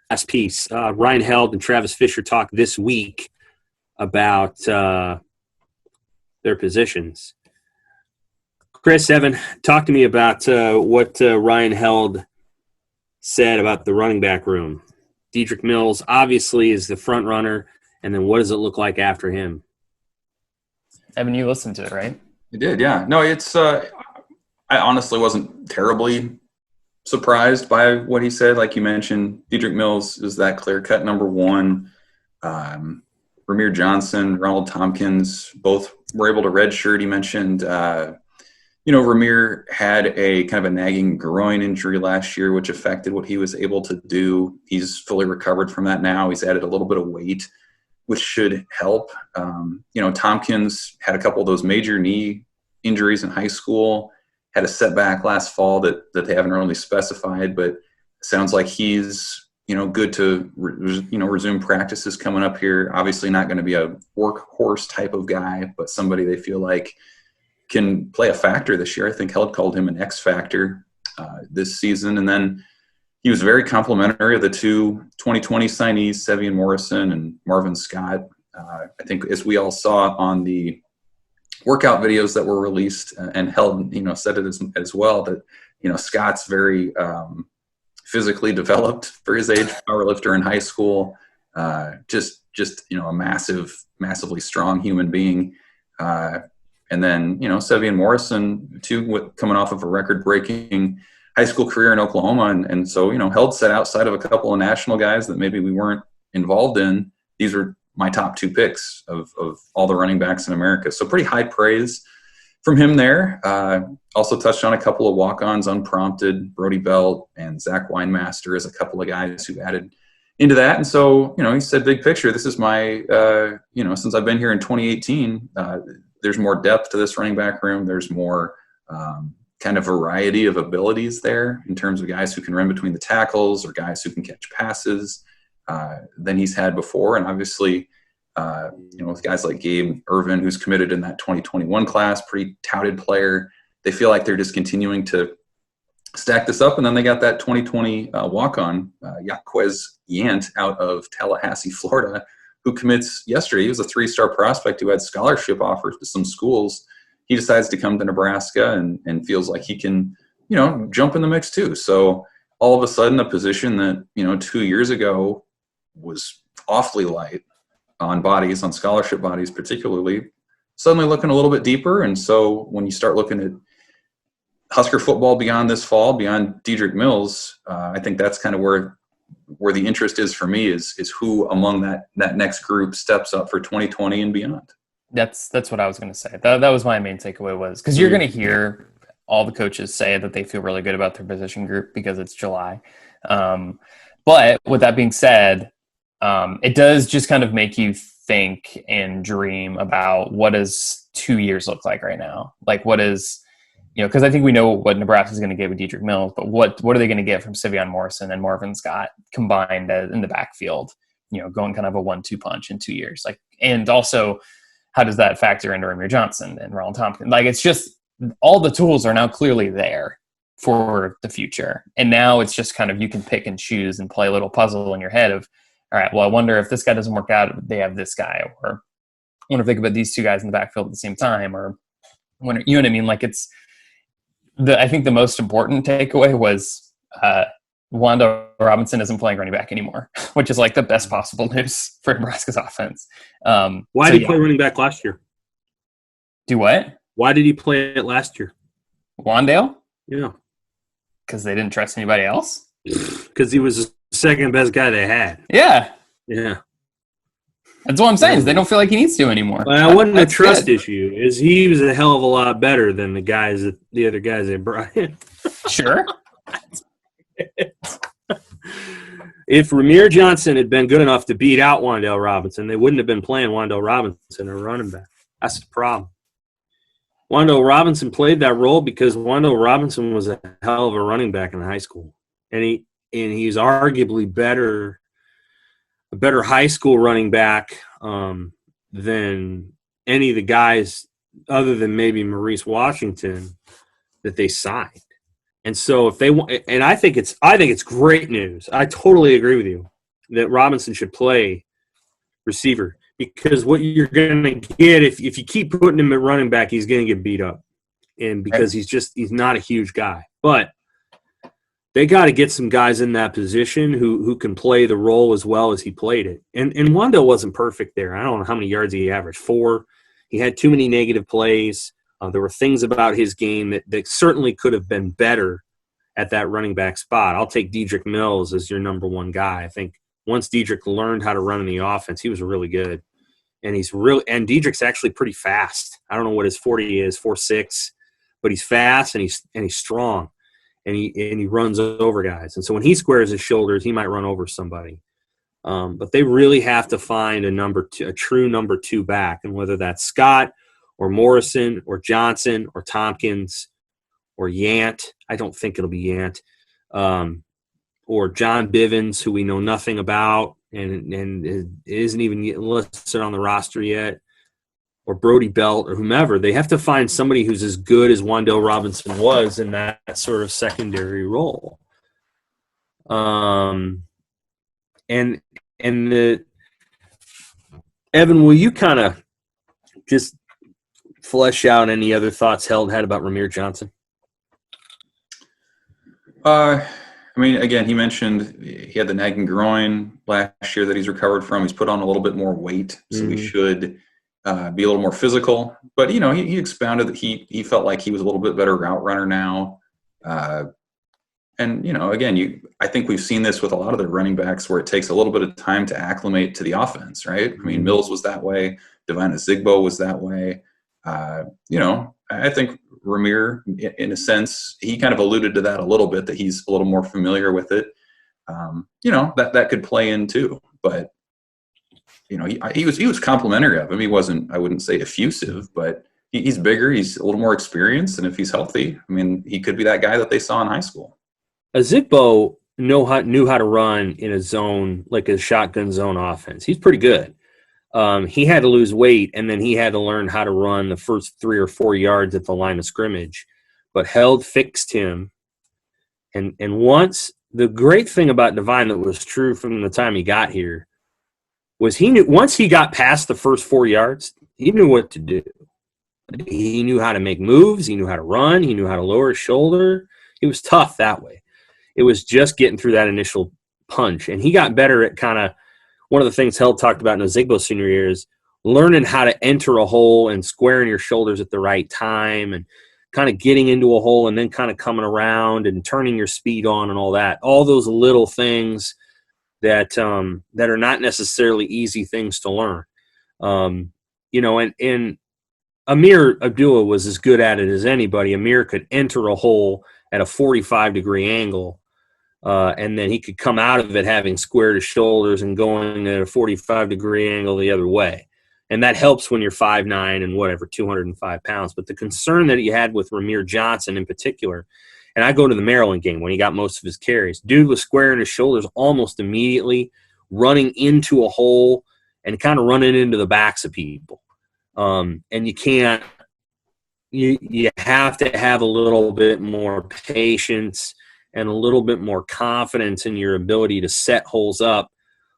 Last piece. Ryan Held and Travis Fisher talked this week about their positions. Chris, Evan, talk to me about what Ryan Held said about the running back room. Dedrick Mills obviously is the front runner, and then what does it look like after him? Evan, you listened to it, right?
I did, yeah. No, it's I honestly wasn't terribly surprised by what he said. Like you mentioned, Dedrick Mills is that clear-cut number one. Ramir Johnson, Ronald Tompkins, both were able to redshirt. He mentioned, Ramir had a kind of a nagging groin injury last year, which affected what he was able to do. He's fully recovered from that now. He's added a little bit of weight, which should help. Tompkins had a couple of those major knee injuries in high school, had a setback last fall that they haven't really specified, but it sounds like he's, good to, resume practices coming up here. Obviously not going to be a workhorse type of guy, but somebody they feel like can play a factor this year. I think Held called him an X factor this season. And then he was very complimentary of the two 2020 signees, Sevian Morrison and Marvin Scott. I think as we all saw on the workout videos that were released, and Held, said it as well, that, Scott's very physically developed for his age, powerlifter in high school, just a massively strong human being. And then, Sevian Morrison, too, coming off of a record-breaking high school career in Oklahoma. And so, Held set outside of a couple of national guys that maybe we weren't involved in. These were my top two picks of all the running backs in America. So pretty high praise from him there. Also touched on a couple of walk-ons unprompted, Brody Belt and Zach Weinmaster as a couple of guys who added into that. And so, he said, big picture, this is my, since I've been here in 2018, there's more depth to this running back room. There's more kind of variety of abilities there in terms of guys who can run between the tackles or guys who can catch passes than he's had before. And obviously, with guys like Gabe Irvin, who's committed in that 2021 class, pretty touted player, they feel like they're just continuing to stack this up. And then they got that 2020 walk-on, Yaquez Yant out of Tallahassee, Florida, who commits yesterday. He was a 3-star prospect who had scholarship offers to some schools. He decides to come to Nebraska and feels like he can, jump in the mix too. So all of a sudden, a position that, 2 years ago was awfully light on bodies, on scholarship bodies particularly, suddenly looking a little bit deeper. And so when you start looking at Husker football beyond this fall, beyond Dedrick Mills, I think that's kind of where the interest is for me is who among that next group steps up for 2020 and beyond.
That's what I was going to say. That was my main takeaway, was because you're going to hear all the coaches say that they feel really good about their position group because it's July. But with that being said, it does just kind of make you think and dream about what does 2 years look like right now? Like what is, because I think we know what Nebraska is going to get with Dedrick Mills, but what are they going to get from Sevian Morrison and Marvin Scott combined in the backfield going kind of a 1-2 punch in 2 years. Like, and also, how does that factor into Ramir Johnson and Ronald Tompkins? Like, it's just all the tools are now clearly there for the future. And now it's just kind of, you can pick and choose and play a little puzzle in your head of, all right, well, I wonder if this guy doesn't work out, they have this guy, or I wonder if they could put these two guys in the backfield at the same time, or when, you know what I mean? Like, I think the most important takeaway was Wando Robinson isn't playing running back anymore, which is like the best possible news for Nebraska's offense.
Why did he play running back last year?
Do what?
Why did he play it last year?
Wandale?
Yeah.
Because they didn't trust anybody else?
Because he was the second best guy they had.
Yeah.
Yeah.
That's what I'm saying, is they don't feel like he needs to anymore.
Well, it wasn't a trust issue. Is he was a hell of a lot better than the other guys they brought in.
Sure.
If Ramir Johnson had been good enough to beat out Wandale Robinson, they wouldn't have been playing Wandale Robinson or running back. That's the problem. Wandale Robinson played that role because Wandale Robinson was a hell of a running back in high school, and he's arguably a better high school running back than any of the guys other than maybe Maurice Washington that they signed. And so if they want, and I think it's great news. I totally agree with you that Robinson should play receiver, because what you're going to get if you keep putting him at running back, he's going to get beat up, and because he's not a huge guy. But they got to get some guys in that position who can play the role as well as he played it. And Wando wasn't perfect there. I don't know how many yards he averaged. 4. He had too many negative plays. There were things about his game that certainly could have been better at that running back spot. I'll take Dedrick Mills as your number one guy. I think once Dedrick learned how to run in the offense, he was really good. And Dedrick's actually pretty fast. I don't know what his 40 is, 4.6, but he's fast and he's strong. And he runs over guys. And so when he squares his shoulders, he might run over somebody. But they really have to find a true number 2 back. And whether that's Scott or Morrison or Johnson or Tompkins or Yant, I don't think it'll be Yant, or John Bivens, who we know nothing about and isn't even listed on the roster yet, or Brody Belt or whomever. They have to find somebody who's as good as Wandale Robinson was in that sort of secondary role. And Evan, will you kind of just flesh out any other thoughts Held had about Ramir Johnson?
I mean, again, he mentioned he had the nagging groin last year that he's recovered from. He's put on a little bit more weight, so he should be a little more physical. But, he expounded that he felt like he was a little bit better route runner now. And, again, I think we've seen this with a lot of the running backs where it takes a little bit of time to acclimate to the offense, right? I mean, Mills was that way. Devine Zigbo was that way. I think Ramir, in a sense, he kind of alluded to that a little bit, that he's a little more familiar with it. That could play in too. But, he was complimentary of him. He wasn't, I wouldn't say effusive, but he's bigger. He's a little more experienced. And if he's healthy, I mean, he could be that guy that they saw in high school.
Zigbo knew how to run in a zone, like a shotgun zone offense. He's pretty good. He had to lose weight, and then he had to learn how to run the first 3 or 4 yards at the line of scrimmage. But Held fixed him. And once – the great thing about Devine that was true from the time he got here was he knew – once he got past the first 4 yards, he knew what to do. He knew how to make moves. He knew how to run. He knew how to lower his shoulder. He was tough that way. It was just getting through that initial punch. And he got better at kind of – one of the things Held talked about in the Zigbo senior year is learning how to enter a hole and squaring your shoulders at the right time and kind of getting into a hole and then kind of coming around and turning your speed on and all that. All those little things that are not necessarily easy things to learn. And Amir Abdullah was as good at it as anybody. Amir could enter a hole at a 45-degree angle. And then he could come out of it having squared his shoulders and going at a 45-degree angle the other way. And that helps when you're 5'9" and 205 pounds. But the concern that he had with Ramir Johnson in particular, and I go to the Maryland game when he got most of his carries, dude was squaring his shoulders almost immediately running into a hole and kind of running into the backs of people. And you can't – you have to have a little bit more patience and a little bit more confidence in your ability to set holes up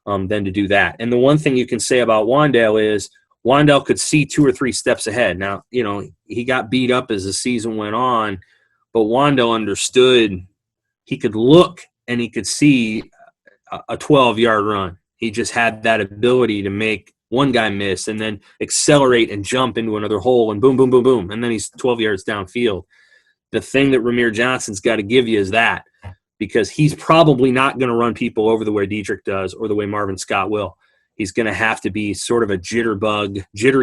than to do that. And the one thing you can say about Wandale is Wandale could see 2 or 3 steps ahead. Now, he got beat up as the season went on, but Wandale understood he could look and he could see a 12-yard run. He just had that ability to make one guy miss and then accelerate and jump into another hole and boom, boom, boom, boom, and then he's 12 yards downfield. The thing that Ramir Johnson's got to give you is that, because he's probably not going to run people over the way Diedrich does or the way Marvin Scott will. He's going to have to be sort of a jittery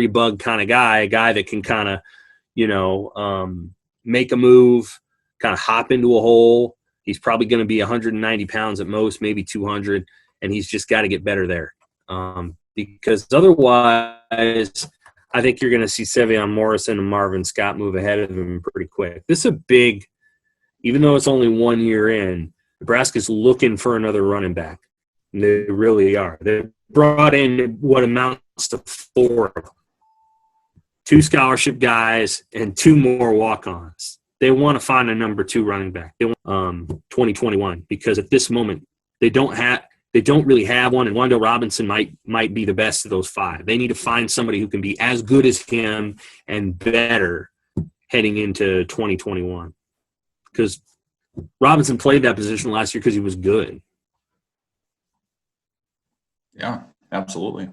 bug kind of guy, a guy that can kind of, make a move, kind of hop into a hole. He's probably going to be 190 pounds at most, maybe 200, and he's just got to get better there. Because otherwise, I think you're going to see Sevion Morrison and Marvin Scott move ahead of him pretty quick. This is a big, even though it's only 1 year in, Nebraska's looking for another running back. They really are. They brought in what amounts to 4. 2 scholarship guys and 2 more walk-ons. They want to find a number 2 running back. They want 2021, because at this moment they don't really have one, and Wandale Robinson might be the best of those 5. They need to find somebody who can be as good as him and better heading into 2021. Because Robinson played that position last year because he was good.
Yeah, absolutely.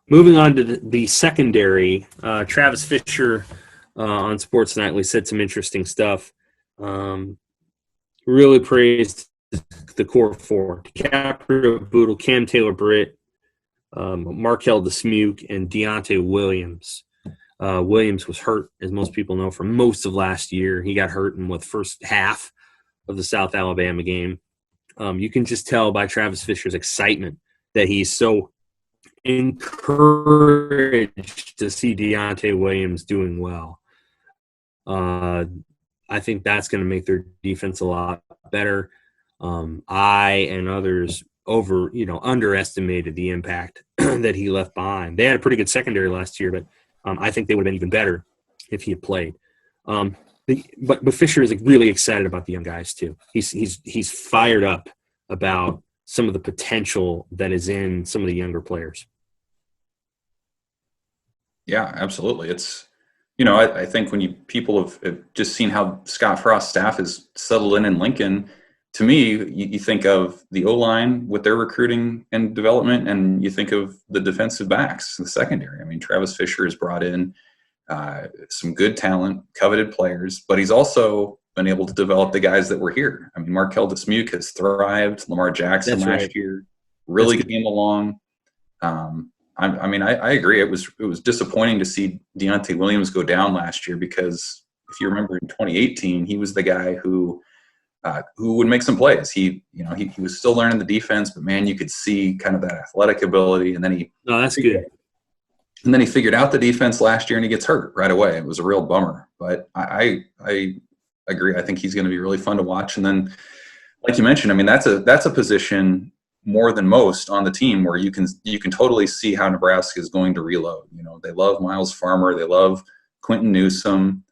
Moving on to the secondary, Travis Fisher on Sports Nightly said some interesting stuff. Really praised the core 4: DiCaprio Boodle, Cam Taylor-Britt, Markel DeSmuke, and Deontay Williams. Williams was hurt, as most people know, for most of last year. He got hurt in the first half of the South Alabama game. You can just tell by Travis Fisher's excitement that he's so encouraged to see Deontay Williams doing well. I think that's going to make their defense a lot better. I and others underestimated the impact that he left behind. They had a pretty good secondary last year, but I think they would have been even better if he had played. But Fisher is really excited about the young guys too. He's fired up about some of the potential that is in some of the younger players.
Yeah, absolutely. It's, I think when people have just seen how Scott Frost's staff has settled in Lincoln, to me, you think of the O-line with their recruiting and development, and you think of the defensive backs, the secondary. I mean, Travis Fisher has brought in some good talent, coveted players, but he's also been able to develop the guys that were here. I mean, Markel DeSmuke has thrived. Lamar Jackson last year really came along. I agree. It was disappointing to see Deontay Williams go down last year, because if you remember in 2018, he was the guy who would make some plays. He was still learning the defense, but man, you could see kind of that athletic ability. And then
that's good.
And then he figured out the defense last year, and he gets hurt right away. It was a real bummer. But I agree. I think he's going to be really fun to watch. And then, like you mentioned, I mean, that's a position more than most on the team where you can totally see how Nebraska is going to reload. They love Miles Farmer, they love Quentin Newsome,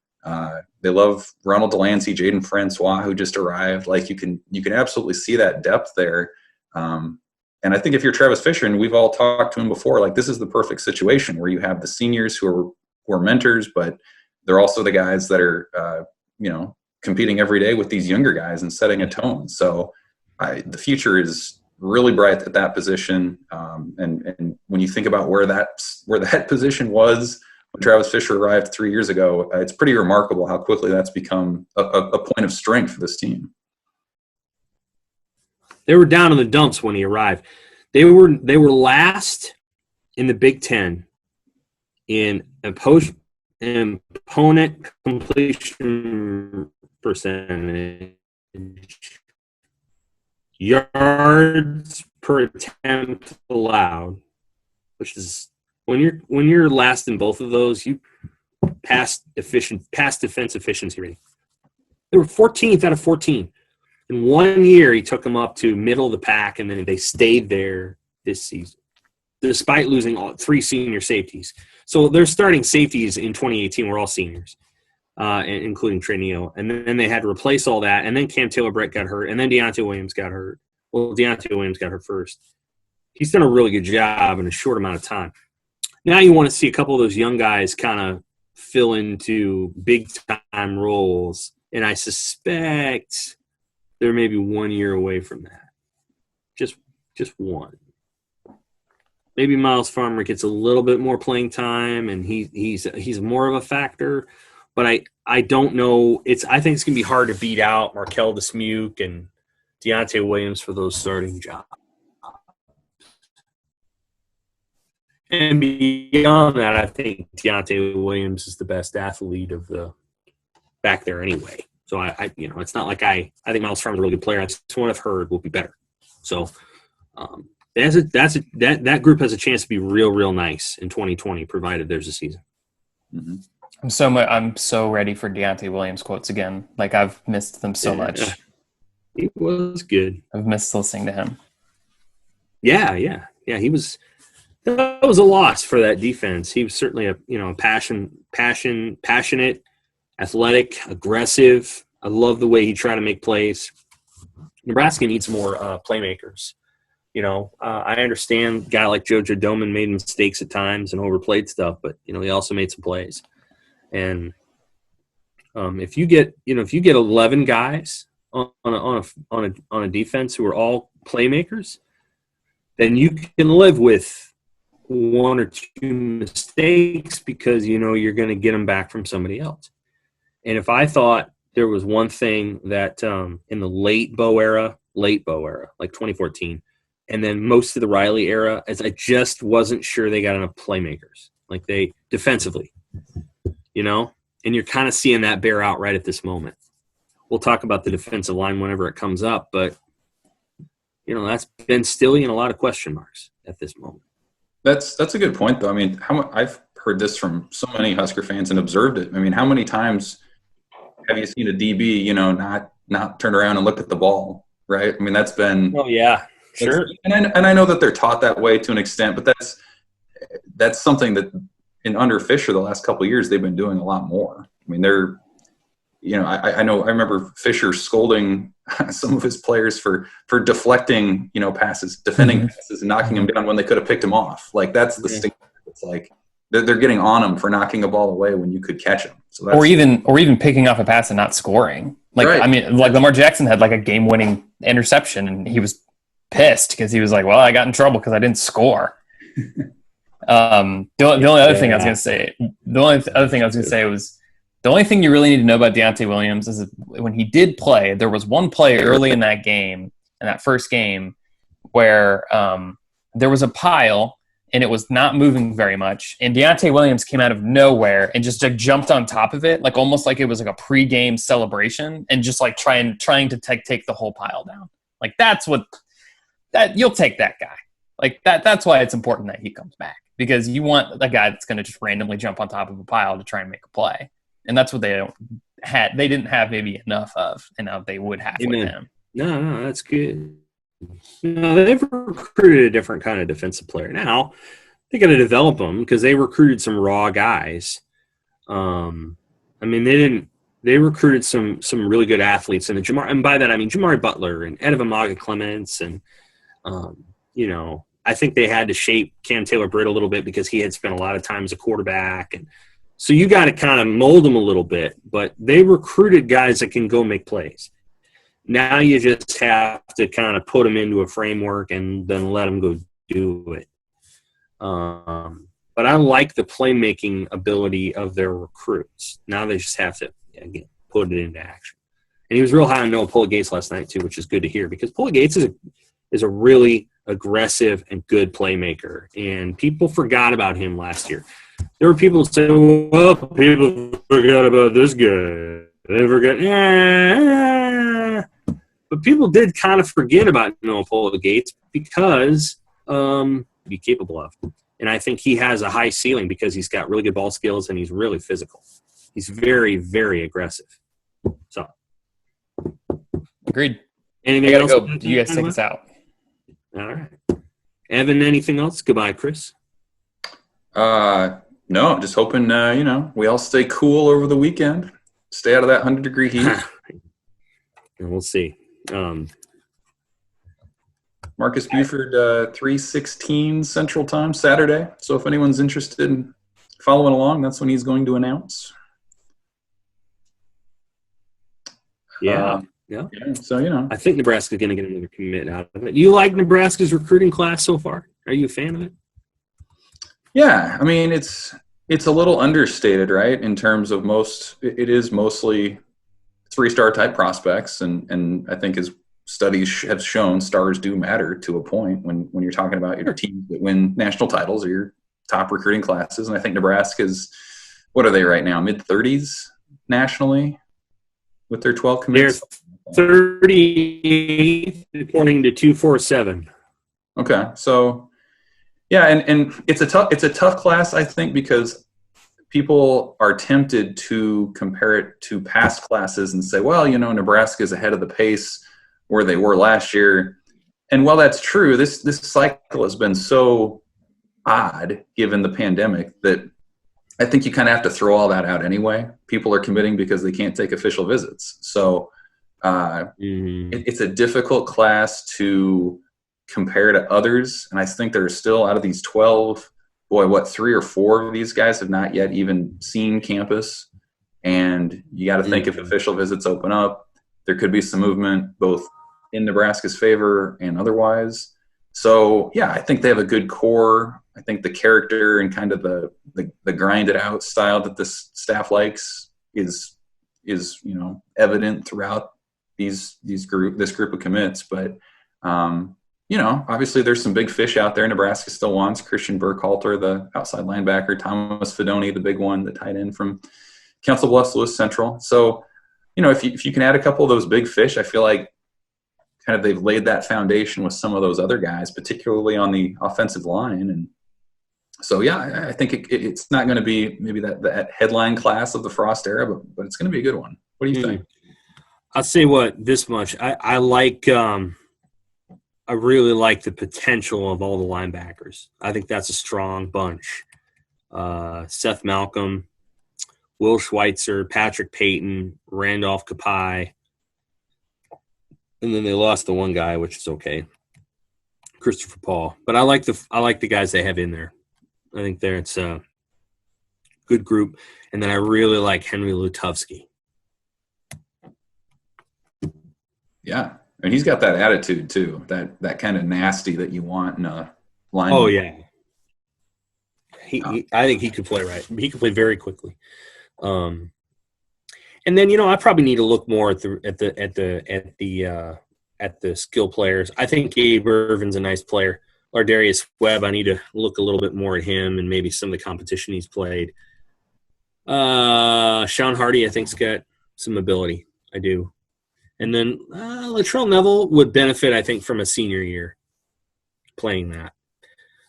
they love Ronald Delancey, Jaden Francois, who just arrived. Like you can absolutely see that depth there. And I think if you're Travis Fisher, and we've all talked to him before, like this is the perfect situation where you have the seniors who are mentors, but they're also the guys that are competing every day with these younger guys and setting a tone. So the future is really bright at that position. And when you think about where that position was when Travis Fisher arrived 3 years ago, it's pretty remarkable how quickly that's become a point of strength for this team.
They were down in the dumps when he arrived. They were last in the Big Ten in opponent completion percentage, yards per attempt allowed, which is when you're last in both of those, you pass defense efficiency rating. They were 14th out of 14. In 1 year, he took them up to middle of the pack, and then they stayed there this season, despite losing all 3 senior safeties. So their starting safeties in 2018 were all seniors, including Trey Neal. And then they had to replace all that, and then Cam Taylor-Britt got hurt, and then Deontay Williams got hurt. Well, Deontay Williams got hurt first. He's done a really good job in a short amount of time. Now you want to see a couple of those young guys kind of fill into big-time roles, and I suspect they're maybe 1 year away from that. Just one. Maybe Miles Farmer gets a little bit more playing time, and he's more of a factor. But I don't know. I think it's gonna be hard to beat out Markel Dismuke and Deontay Williams for those starting jobs. And beyond that, I think Deontay Williams is the best athlete of the back there anyway. So it's not like I think Miles Farmer's a really good player. That's what I've heard will be better. So that group has a chance to be real nice in 2020, provided there's a season.
Mm-hmm.
I'm so ready for Deontay Williams quotes again. Like, I've missed them so much.
He was good.
I've missed listening to him.
Yeah. He was. That was a loss for that defense. He was certainly a passionate, athletic, aggressive. I love the way he tried to make plays. Nebraska needs more playmakers. I understand a guy like JoJo Doman made mistakes at times and overplayed stuff, but he also made some plays. And if you get 11 guys on a defense who are all playmakers, then you can live with 1 or 2 mistakes because you're going to get them back from somebody else. And if I thought there was one thing that in the late Bo era, like 2014, and then most of the Riley era, as I just wasn't sure they got enough playmakers, like they defensively, and you're kind of seeing that bear out right at this moment. We'll talk about the defensive line whenever it comes up, but that's been still a lot of question marks at this moment.
That's a good point, though. I mean, I've heard this from so many Husker fans and observed it. I mean, how many times have you seen a DB, not turn around and look at the ball, right? I mean, that's been.
Oh yeah, sure.
And I know that they're taught that way to an extent, but that's something that in under Fisher the last couple of years they've been doing a lot more. I mean, they're. I remember Fisher scolding some of his players for deflecting, passes, defending passes, and knocking them down when they could have picked them off. Like, that's the sting. It's like they're getting on them for knocking a ball away when you could catch them. So that's, or
even picking off a pass and not scoring. Like, right. I mean, like Lamar Jackson had like a game-winning interception, and he was pissed because he was like, "Well, I got in trouble because I didn't score." The only other thing I was going to say was. The only thing you really need to know about Deontay Williams is that when he did play, there was one play early in that game, in that first game, where there was a pile and it was not moving very much. And Deontay Williams came out of nowhere and just like jumped on top of it, like almost like it was like a pregame celebration, and just like trying to take the whole pile down. Like you'll take that guy. Like that's why it's important that he comes back, because you want a guy that's going to just randomly jump on top of a pile to try and make a play. And that's what they didn't have maybe enough of, and now they would have with him.
No, that's good. No, they've recruited a different kind of defensive player. Now they got to develop them because they recruited some raw guys. I mean, they recruited some really good athletes, and by that I mean Jamari Butler and Edivamaga Clements, and I think they had to shape Cam Taylor-Britt a little bit because he had spent a lot of time as a quarterback, and so you got to kind of mold them a little bit, but they recruited guys that can go make plays. Now you just have to kind of put them into a framework and then let them go do it. But I like the playmaking ability of their recruits. Now they just have to, again, put it into action. And he was real high on Noah Pulla-Gates last night too, which is good to hear, because Pulla-Gates is a really aggressive and good playmaker, and people forgot about him last year. There were people who said, well, people forgot about this guy. They forgot. But people did kind of forget about Noah Pulla-Gates because be capable of. And I think he has a high ceiling because he's got really good ball skills and he's really physical. He's very, very aggressive. So.
Agreed.
Anything
I gotta
else?
go. You guys take us out.
All right. Evan, anything else? Goodbye, Chris.
No, I'm just hoping, we all stay cool over the weekend. Stay out of that 100-degree heat.
And we'll see.
Marcus Buford, 3:16 Central Time, Saturday. So if anyone's interested in following along, that's when he's going to announce.
Yeah.
So,
I think Nebraska's going to get another commit out of it. You like Nebraska's recruiting class so far? Are you a fan of it?
Yeah, I mean, it's a little understated, right? In terms of it is mostly 3-star type prospects, and I think as studies have shown, stars do matter to a point when you're talking about your teams that win national titles or your top recruiting classes. And I think Nebraska's, what are they right now, mid-30s nationally with their 12 commits?
They're 38th according to 247.
Okay, so yeah, and it's a tough class, I think, because people are tempted to compare it to past classes and say, well, Nebraska's ahead of the pace where they were last year. And while that's true, this cycle has been so odd given the pandemic that I think you kind of have to throw all that out anyway. People are committing because they can't take official visits. So it's a difficult class to compare to others. And I think there are still, out of these 12, 3 or 4 of these guys have not yet even seen campus. And you got to think if official visits open up, there could be some movement both in Nebraska's favor and otherwise. So, yeah, I think they have a good core. I think the character and kind of the grinded out style that this staff likes is evident throughout this group of commits. But obviously there's some big fish out there. Nebraska still wants Christian Burkhalter, the outside linebacker, Thomas Fedoni, the big one, the tight end from Council Bluffs Lewis Central. So, if you can add a couple of those big fish, I feel like kind of they've laid that foundation with some of those other guys, particularly on the offensive line. And so, yeah, I think it's not going to be maybe that headline class of the Frost era, but it's going to be a good one. What do you think?
I'll say this much. I like I really like the potential of all the linebackers. I think that's a strong bunch. Seth Malcolm, Will Schweitzer, Patrick Payton, Randolph Kapai. And then they lost the one guy, which is okay, Christopher Paul. But I like the guys they have in there. I think it's a good group. And then I really like Henry Lutovsky.
Yeah. And he's got that attitude too, that kind of nasty that you want in a line.
Oh yeah, I think he could play right. He could play very quickly. And then I probably need to look more at the skill players. I think Gabe Irvin's a nice player. Lardarius Webb, I need to look a little bit more at him and maybe some of the competition he's played. Sean Hardy, I think's got some ability. I do. And then Latrell Neville would benefit, I think, from a senior year playing that.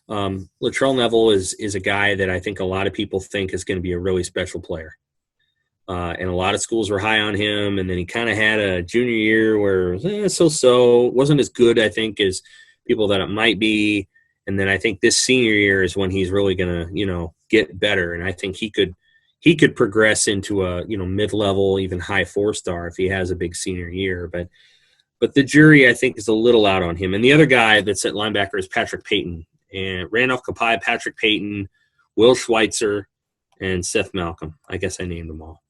Latrell Neville is a guy that I think a lot of people think is going to be a really special player. And a lot of schools were high on him, and then he kind of had a junior year where so-so, wasn't as good, I think, as people that it might be. And then I think this senior year is when he's really going to, get better. And I think he could progress into a mid-level, even high 4-star if he has a big senior year. But the jury, I think, is a little out on him. And the other guy that's at linebacker is Patrick Payton. And Randolph Kapai, Patrick Payton, Will Schweitzer, and Seth Malcolm. I guess I named them all.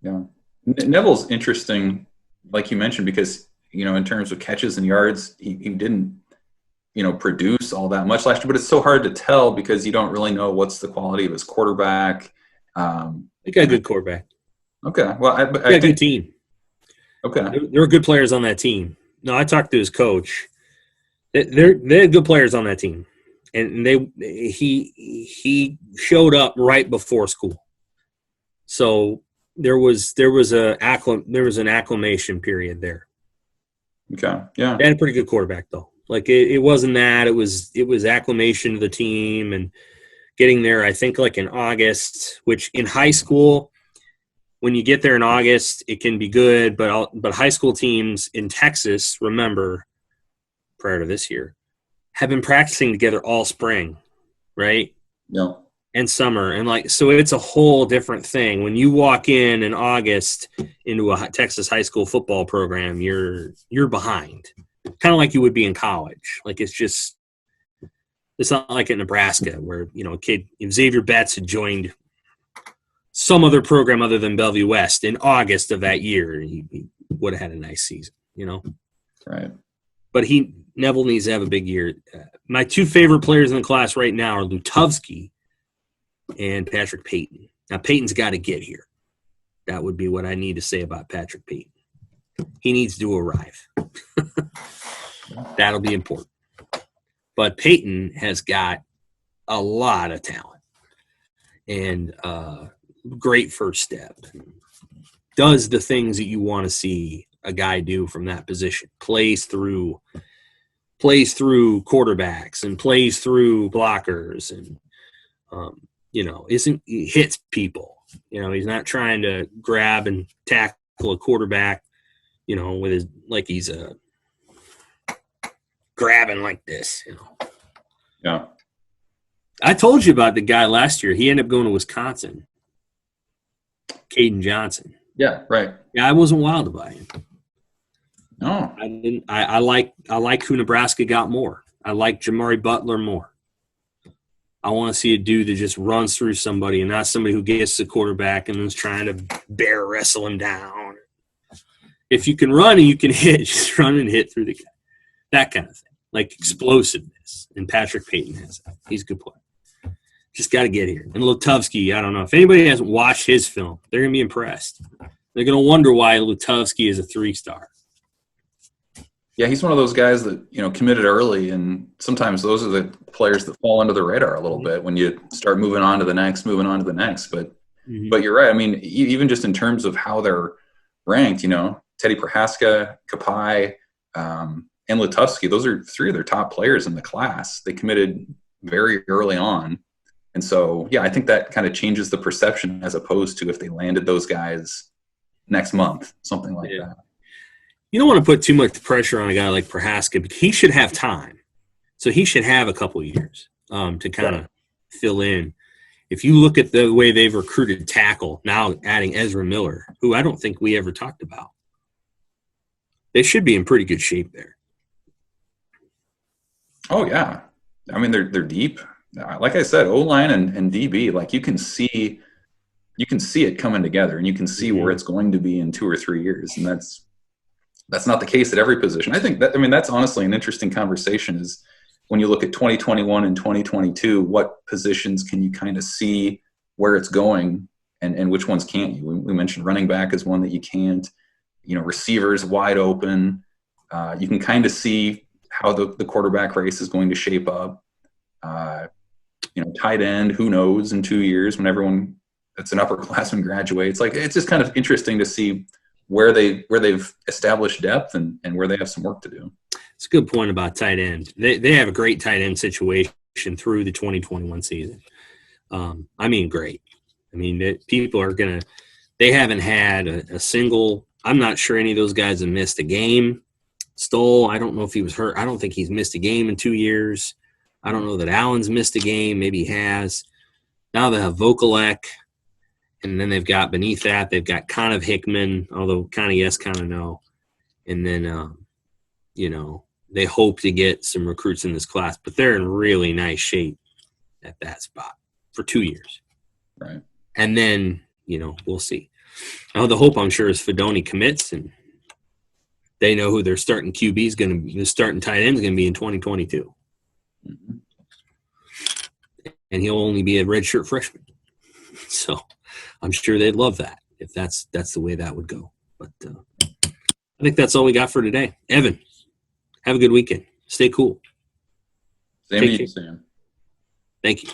Yeah. Neville's interesting, like you mentioned, because, in terms of catches and yards, he didn't, produce all that much last year. But it's so hard to tell because you don't really know what's the quality of his quarterback.
They got a good quarterback.
Okay. Well, I
got
think,
a good team.
Okay.
There were good players on that team. No, I talked to his coach. They're good players on that team, and he showed up right before school. So there was an acclimation period there.
Okay. Yeah.
They had a pretty good quarterback though. Like it wasn't that it was acclimation to the team and getting there. I think like in August, which in high school, when you get there in August, it can be good, but high school teams in Texas, remember, prior to this year, have been practicing together all spring, right?
No.
And summer. And so it's a whole different thing. When you walk in August into a Texas high school football program, you're behind. Kind of like you would be in college. It's not like in Nebraska where, a kid, Xavier Betts had joined some other program other than Bellevue West in August of that year. He would have had a nice season,
Right.
But Neville needs to have a big year. My two favorite players in the class right now are Lutovsky and Patrick Payton. Now, Payton's got to get here. That would be what I need to say about Patrick Payton. He needs to arrive. That'll be important. But Payton has got a lot of talent and great first step. Does the things that you want to see a guy do from that position. Plays through quarterbacks and plays through blockers and he hits people. He's not trying to grab and tackle a quarterback, with his he's grabbing like this.
Yeah.
I told you about the guy last year. He ended up going to Wisconsin. Caden Johnson.
Yeah, right.
Yeah, I wasn't wild about him.
No.
I didn't. I like who Nebraska got more. I like Jamari Butler more. I want to see a dude that just runs through somebody and not somebody who gets the quarterback and is trying to bear wrestle him down. If you can run and you can hit, just run and hit through the guy. That kind of thing. Like explosiveness. And Patrick Payton has that. He's a good player. Just got to get here. And Lutovsky, I don't know. If anybody hasn't watched his film, they're going to be impressed. They're going to wonder why Lutovsky is a 3-star.
Yeah, he's one of those guys that, committed early, and sometimes those are the players that fall under the radar a little bit when you start moving on to the next. But But you're right. I mean, even just in terms of how they're ranked, Teddy Prohaska, Kapai, and Lutovsky, those are three of their top players in the class. They committed very early on. And so, yeah, I think that kind of changes the perception as opposed to if they landed those guys next month, something like that.
You don't want to put too much pressure on a guy like Prohaska, but he should have time. So he should have a couple of years to kind of fill in. If you look at the way they've recruited tackle, now adding Ezra Miller, who I don't think we ever talked about, they should be in pretty good shape there.
Oh, yeah. I mean, they're deep. Like I said, O-line and DB, you can see it coming together, and you can see where it's going to be in 2 or 3 years, and that's not the case at every position. I think that's honestly an interesting conversation is when you look at 2021 and 2022, what positions can you kind of see where it's going and which ones can't you? We mentioned running back is one that you can't. Receivers wide open. You can kind of see how the quarterback race is going to shape up. Tight end, who knows in 2 years when everyone that's an upperclassman graduates. It's just kind of interesting to see where they've established depth and where they have some work to do.
It's a good point about tight end. They have a great tight end situation through the 2021 season. Great. People are going to – they haven't had a single – I'm not sure any of those guys have missed a game. Stoll, I don't know if he was hurt. I don't think he's missed a game in 2 years. I don't know that Allen's missed a game. Maybe he has. Now they have Vokalek. And then they've got beneath that, they've got kind of Hickman, although kind of yes, kind of no. And then, they hope to get some recruits in this class, but they're in really nice shape at that spot for 2 years.
Right.
And then, we'll see. Now, the hope, I'm sure, is Fedoni commits and they know who their starting QB is going to be, the starting tight end is going to be in 2022. Mm-hmm. And he'll only be a redshirt freshman. So I'm sure they'd love that if that's the way that would go. But I think that's all we got for today. Evan, have a good weekend. Stay cool.
Same to you, Sam.
Thank you.